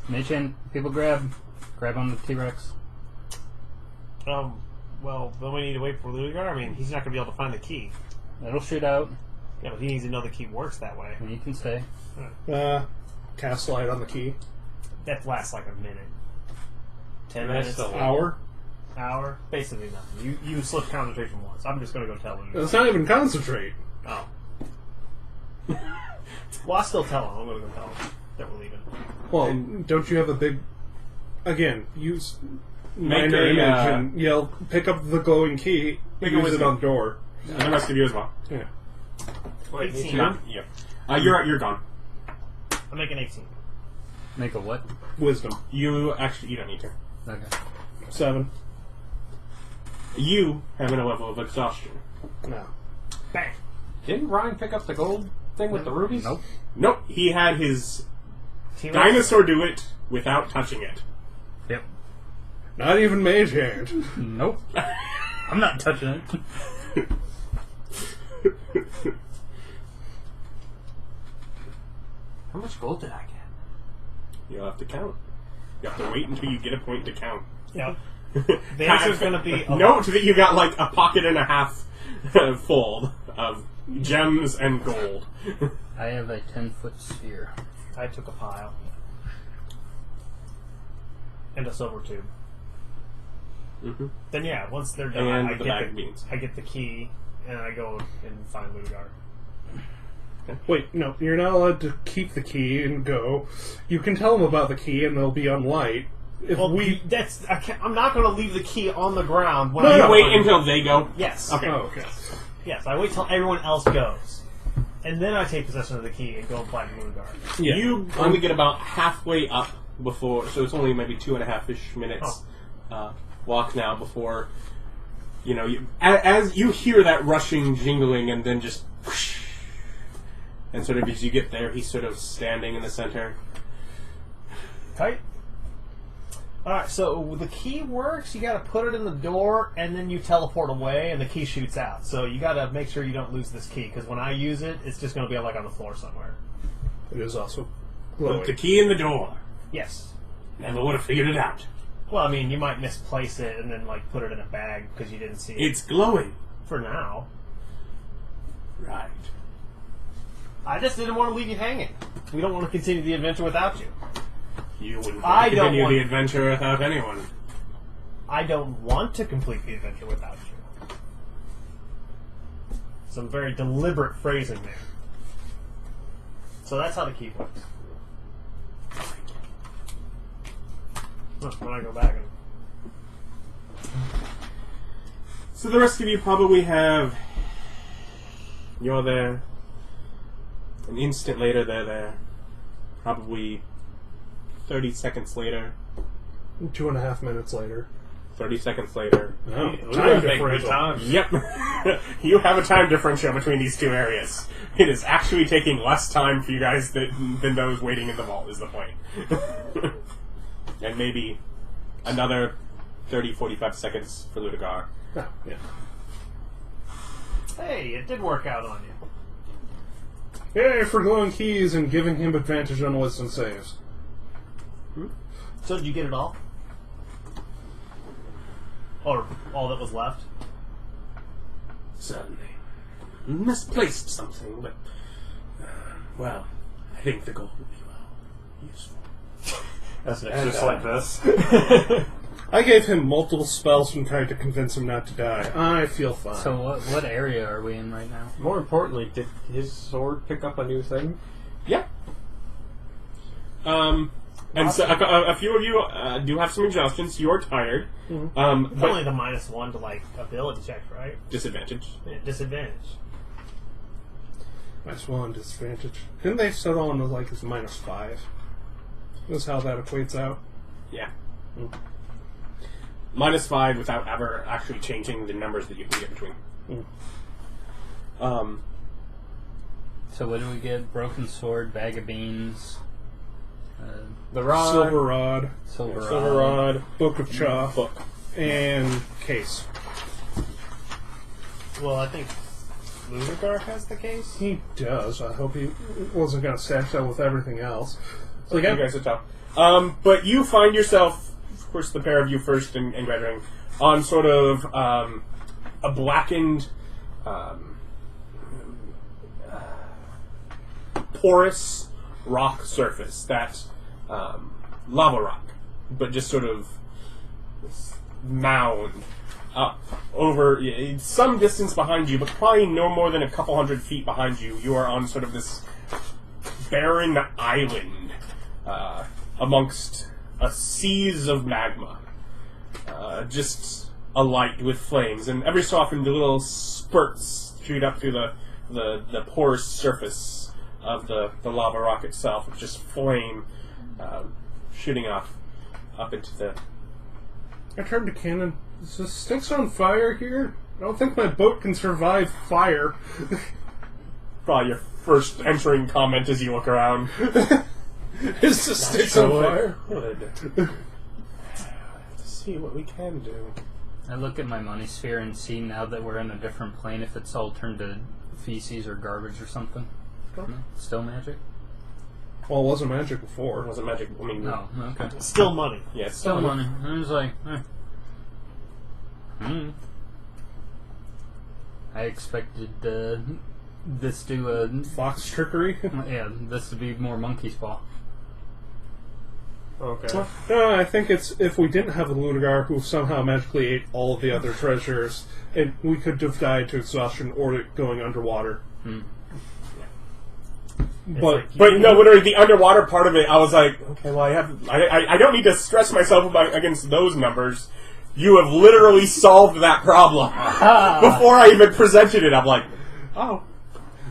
Mage hand, people grab on the T-Rex. Well, then we need to wait for Laduguer. I mean, he's not going to be able to find the key. It'll shoot out, Yeah, but he needs to know the key works that way. and you can stay. Cast light on the key. That lasts like a minute. 10 That's minutes. still- Hour? Hour? Basically nothing. You slip concentration once. I'm just going to go tell him. It's not even concentrate. Oh. Well, I'll still tell him. I'm going to go tell him that we're leaving. Well, don't you have a big... Again, use Make minor a, image and yell, pick up the glowing key, Make a use it wisdom. on the door. And the rest of you as well. Yeah. Wait, 18. Yep. You're gone. I'm making 18. Make a what? Wisdom. You don't need to. Okay. 7. You have a level of exhaustion. No. Bang! Didn't Ryan pick up the gold thing with the rubies? Nope. Nope, he had his T-Rex? dinosaur do it without touching it. Yep. Not even mage hand. Nope. I'm not touching it. How much gold did I get? You'll have to count. You have to wait until you get a point to count. Yep. The answer's going to be... Note that you got like a pocket and a half full of gems and gold. I have a 10-foot sphere. I took a pile. And a silver tube. Mm-hmm. Then yeah, once they're done, And I the get bag of beans. I get the key, and I go and find Laduguer. Wait, no, you're not allowed to keep the key and go. You can tell them about the key and they'll be on light. If Well, we... I'm not going to leave the key on the ground when No, I You no, wait until they go. Yes. Okay. Oh, okay. Yes, I wait till everyone else goes. And then I take possession of the key and go and find Laduguer. Yeah. You only get about halfway up before, so it's only maybe 2.5-ish minutes walk now before, as you hear that rushing, jingling, and then just whoosh, and sort of as you get there, he's sort of standing in the center. Tight. Alright, so the key works, you gotta put it in the door, and then you teleport away, and the key shoots out. So you gotta make sure you don't lose this key, because when I use it, it's just gonna be like on the floor somewhere. It is also Put glowing. the key in the door. Yes. Never would have figured it out. Well, I mean, you might misplace it and then, like, put it in a bag because you didn't see it. It's glowing. For now. Right. I just didn't want to leave you hanging. We don't want to continue the adventure without you. You wouldn't I don't continue want- the adventure without anyone. I don't want to complete the adventure without you. Some very deliberate phrasing there. So that's how the key works. When I go back and... So the rest of you probably have... You're there. An instant later, they're there. Probably 30 seconds later. 2.5 minutes later. 30 seconds later. Oh, We're time gonna make good differential. time. Yep. You have a time differential between these two areas. It is actually taking less time for you guys than those waiting in the vault, is the point. And maybe another 30, 45 seconds for Laduguer. Oh, yeah. Hey, it did work out on you. Yay for glowing keys and giving him advantage on wisdom saves. So did you get it all? Or all that was left? Certainly. Misplaced something, but... well, I think the gold will be, useful. That's And, just like this. I gave him multiple spells and tried to convince him not to die. I feel fine. So what area are we in right now? More importantly, did his sword pick up a new thing? Yeah. And so a few of you do have some exhaustion, so you're tired. It's But only the -1 to, like, ability check, right? disadvantage. Yeah, disadvantage. -1 disadvantage. Didn't they settle on like his -5? That's how that equates out. Yeah. -5 without ever actually changing the numbers that you can get between. So what do we get? Broken sword, bag of beans, The rod. Silver rod, silver Silver rod. rod, book of chaff, book. and case. Well, I think Laduguer has the case. He does. I hope he wasn't going to stash that with everything else. So You guys are tough. But you find yourself, of course, the pair of you first and graduating, on sort of a blackened, porous rock surface. That lava rock, but just sort of this mound up over some distance behind you, but probably no more than a couple hundred feet behind you. You are on sort of this barren island amongst a seas of magma, just alight with flames, and every so often the little spurts shoot up through the porous surface of the lava rock itself, with just flame shooting up into the... I turned to Cannon. Is the sticks on fire here? I don't think my boat can survive fire. Probably your first entering comment as you look around. Is the sticks on fire? Let's see what we can do. I look at my money sphere and see now that we're in a different plane if it's all turned to feces or garbage or something. No? Still magic? Well, it wasn't magic before. It wasn't magic. I mean, No, okay. Still money. yeah, it's Still money. I was like, I expected this to Fox trickery? this to be more monkey's paw. Okay. No, I think it's if we didn't have a Laduguer who somehow magically ate all of the other treasures, we could have died to exhaustion or going underwater. But no, literally the underwater part of it, I was like, okay, well, I don't need to stress myself against those numbers. You have literally solved that problem before I even presented it. I'm like, oh,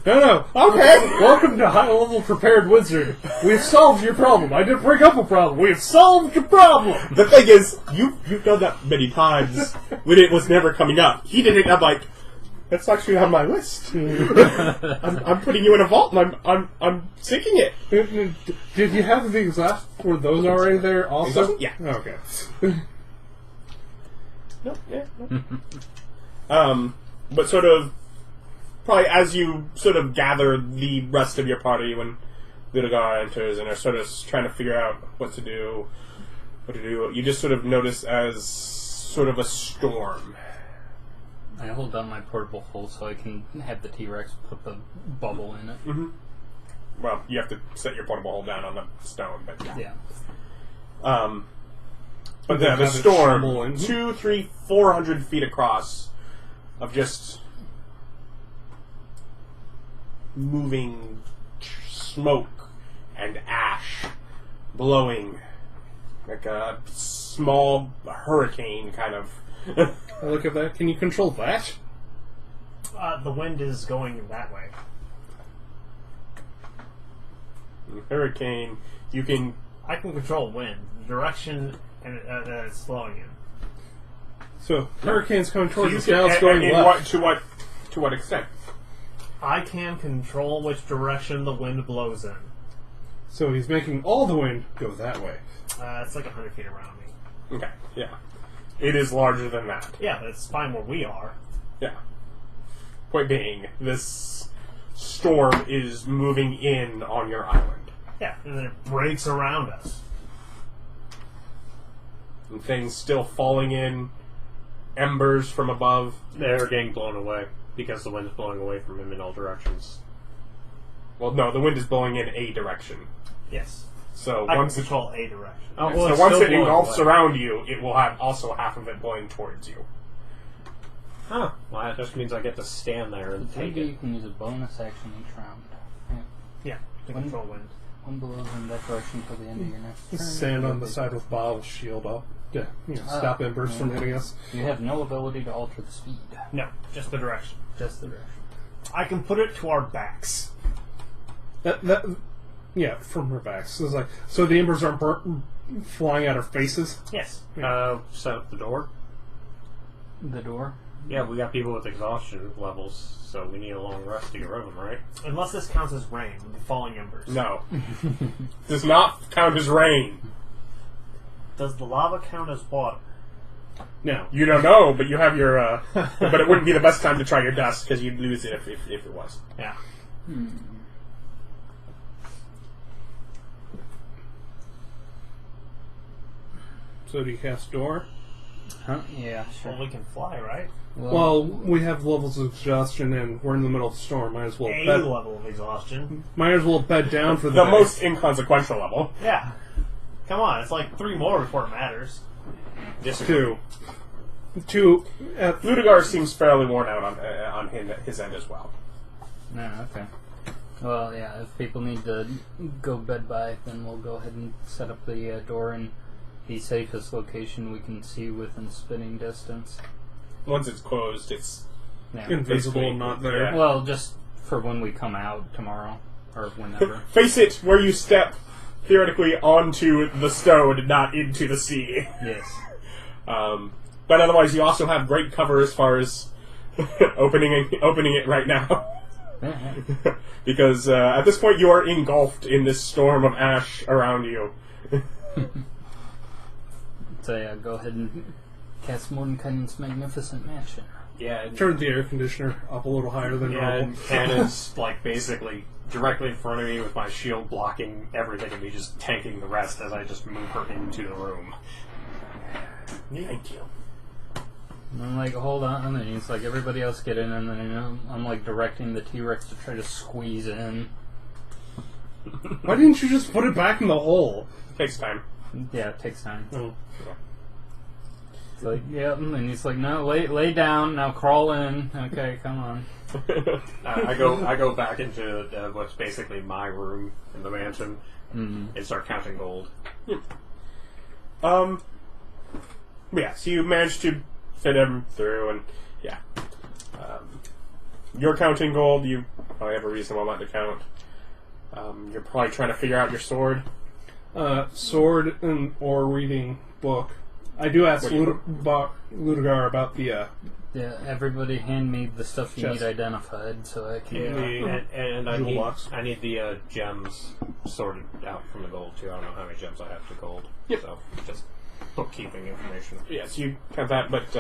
no, okay. Welcome to High Level Prepared Wizard. We've solved your problem. I didn't bring up a problem. We have solved your problem. The thing is, you've done that many times when it was never coming up. He did it. And I'm like, that's actually on my list. I'm putting you in a vault, and I'm sinking it. Did you have the exhaust? Were those already there also? Yeah. Okay. No, yeah. No. But sort of, probably as you sort of gather the rest of your party when Laduguer enters and are sort of trying to figure out what to do, you just sort of notice as sort of a storm. I hold down my portable hole so I can have the T-Rex put the bubble in it. Mm-hmm. Well, you have to set your portable hole down on the stone, but Yeah. But Then the have it storm, shovel in. 200, 300, 400 feet across, of just moving smoke and ash blowing like a small hurricane kind of. I look at that. Can you control that? The wind is going that way. Hurricane, you can. I can control wind, direction, and that it's flowing in. So hurricane's coming towards us you now. can, It's going and left. to what extent? I can control which direction the wind blows in. So he's making all the wind go that way. It's like 100 feet around me. Okay, yeah, it is larger than that. Yeah, but it's fine where we are. Yeah. Point being, this storm is moving in on your island. Yeah, and then it breaks around us. And things still falling in, embers from above. They're getting blown away because the wind's blowing away from him in all directions. Well, no, the wind is blowing in a direction. Yes. So I once can control a direction. Oh, well, so it's once still it blowing engulfs away. around you, it will have also half of it blowing towards you. Huh. Well, that just means I get to stand there and take Maybe it. you can use a bonus action each round. Yeah, to When- control wind. One blows in that direction till the end of your next turn. Stand on the side with Baal's shield up. Yeah, stop embers from hitting us. You have no ability to alter the speed. No, just the direction. Just the direction. I can put it to our backs. Yeah, from her backs. So, it's like, so the embers aren't flying at our faces. Yes. Set up the door. The door? Yeah, we got people with exhaustion levels, so we need a long rest to get rid of them, right? Unless this counts as rain, the falling embers. No. Does not count as rain. Does the lava count as water? No. You don't know, but you have your... but it wouldn't be the best time to try your dust, because you'd lose it if it was. Yeah. So do you cast door? Huh? Yeah, sure. Well, we can fly, right? Well, we have levels of exhaustion, and we're in the middle of the storm. Might as well A bed. level of exhaustion. Might as well bed down for the The day. most inconsequential level. Yeah. Come on, it's like 3 more before it matters. Two. Laduguer seems fairly worn out on his end as well. No, okay. Well, yeah, if people need to go bed by, then we'll go ahead and set up the door in the safest location we can see within spitting distance. Once it's closed, it's... Yeah. invisible, basically, not there. yeah. Well, just for when we come out tomorrow, or whenever. Face it, where you step, theoretically, onto the stone, not into the sea. Yes. But otherwise, you also have great cover as far as opening it right now. Because at this point, you are engulfed in this storm of ash around you. So yeah, go ahead and cast Mordenkainen's Magnificent Mansion. Yeah, Turn the air conditioner up a little higher than yeah, normal. and Hannah's like basically directly in front of me with my shield blocking everything and me just tanking the rest as I just move her into the room. Thank you. And I'm like, hold on, and he's like, everybody else get in, and then I'm like directing the T-Rex to try to squeeze in. Why didn't you just put it back in the hole? Takes time. Yeah, it takes time. Oh. It's like, yeah, and he's like, no, lay down, now crawl in. Okay, come on. I go back into what's basically my room in the mansion and start counting gold. Yeah, so you managed to fit him through, and yeah. You're counting gold, you probably have a reasonable amount to count. You're probably trying to figure out your sword. Sword or reading book. I do ask What do you- Laduguer about the Yeah, everybody hand me the stuff you Chest. need identified so I can... Yeah, and I Jewel need box. the gems sorted out from the gold too. I don't know how many gems I have to gold. Yep. So just bookkeeping information. Yeah, so you count that, but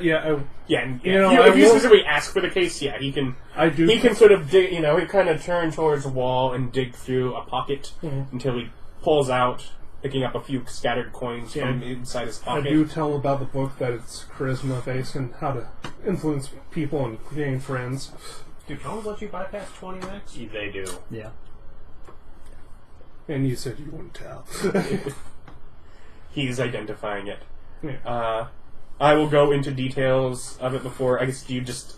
yeah, yeah, and You know, if you I will- specifically ask for the case, yeah, he can. I do. He can sort of dig, he kind of turn towards the wall and dig through a pocket until he pulls out, picking up a few scattered coins from inside his I pocket. do tell him about the book that it's charisma based and how to influence people and gain friends. Do Tones let you bypass 20 max? They do. Yeah. And you said you wouldn't tell. He's identifying it. Yeah. I will go into details of it before. I guess you just.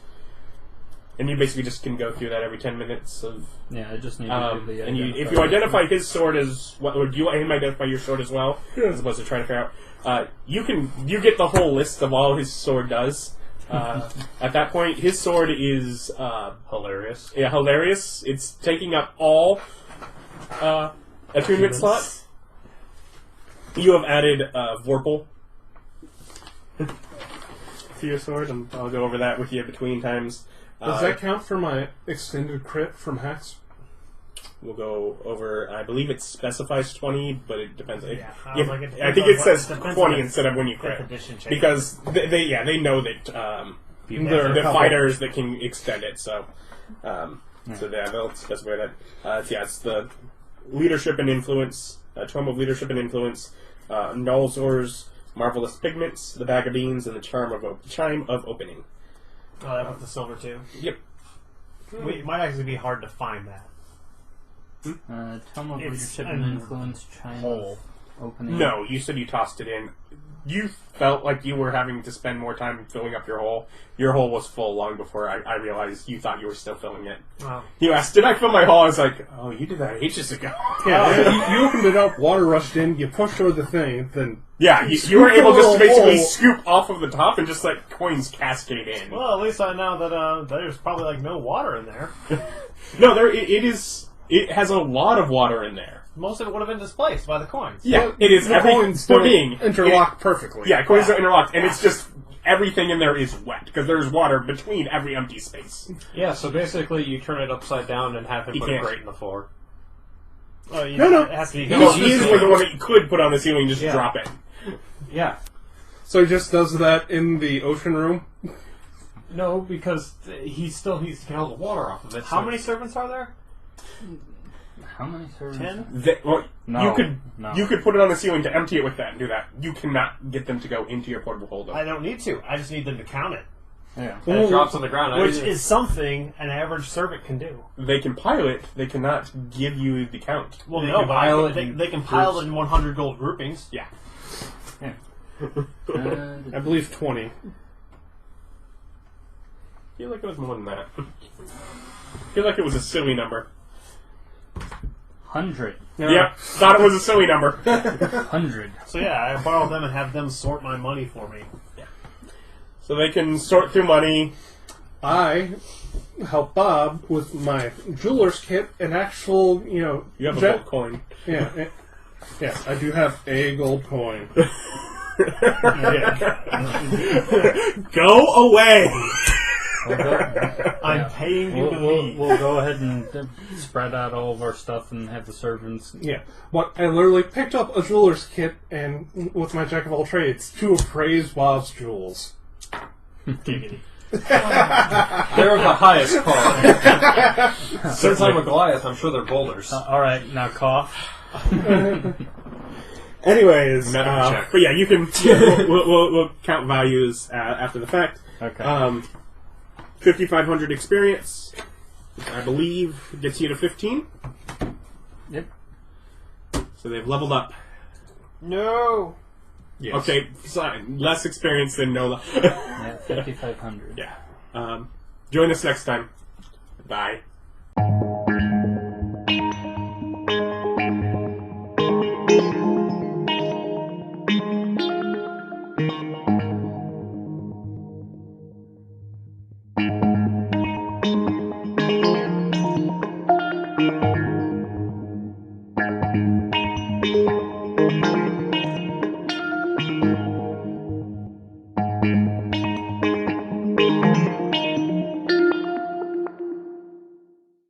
And you basically just can go through that every 10 minutes of. Yeah, I just need to do the And if you identify his sword as what, or do you want him to identify your sword as well, as opposed to trying to figure out? You get the whole list of all his sword does. At that point, his sword is Hilarious. yeah, hilarious. It's taking up all attunement slots. You have added Vorpal to your sword, and I'll go over that with you between times. Does that count for my extended crit from Hex? We'll go over. I believe it specifies 20, but it depends. Yeah, I If- was like, it I depends think on it what- says depends 20 on instead of when you 5th crit, edition change. because they know that There are the a couple. fighters that can extend it. So So they'll specify that. It's the leadership and influence, tome of leadership and influence, Nulzor's marvelous pigments, the bag of beans, and the chime of opening. Oh, that with the silver too. Yep. It might actually be hard to find that. Tome of It's leadership and influence, chime hole. of opening. No, you said you tossed it in. You felt like you were having to spend more time filling up your hole. Your hole was full long before I realized you thought you were still filling it. Wow. You asked, did I fill my hole? I was like, oh, you did that ages ago. Yeah, you opened it up, water rushed in, you pushed over the thing, then... Yeah, you were able just to basically scoop off of the top and just let coins cascade in. Well, at least I know that there's probably like no water in there. No, it has a lot of water in there. Most of it would have been displaced by the coins. Yeah, Well, it is. the coins For don't being interlock perfectly. Yeah, coins are interlocked, and it's just everything in there is wet because there's water between every empty space. Yeah, so basically you turn it upside down and have him You put can't. it right in the floor. Oh, No. It has to be. He's easily the one that you could put on the ceiling and just Yeah. drop it. Yeah. So he just does that in the ocean room? No, because he still needs to get all the water off of it. How so- many servants are there? How many servants? 10? No. You could put it on the ceiling to empty it with that and do that. You cannot get them to go into your portable holder. I don't need to. I just need them to count it. Yeah. And it drops on the ground. Which is something an average servant can do. They can pile it. They cannot give you the count. Well, They no, can but pile it they in can pile groups. it in 100 gold groupings. Yeah. I believe 20. I feel like it was more than that. I feel like it was a silly number. 100. Yep, thought it was a silly number. 100. So yeah, I borrow them and have them sort my money for me. So they can sort through money. I help Bob with my jeweler's kit and actual, You have a gold coin. Yeah, yes, I do have a gold coin. Go away! I'm paying you to leave. We'll go ahead and spread out all of our stuff and have the servants. Yeah, but I literally picked up a jeweler's kit and with my jack of all trades to appraise Bob's jewels. Giggity. They're of the highest quality. Since I'm a Goliath, I'm sure they're boulders. Alright, now cough. Anyways, Medical check. but yeah, you can. We'll count values after the fact. Okay. 5,500 experience, which I believe gets you to 15. Yep. So they've leveled up. No. Yes. Okay, fine. Less experience than no. Yeah, 5,500. Yeah. Join us next time. Bye.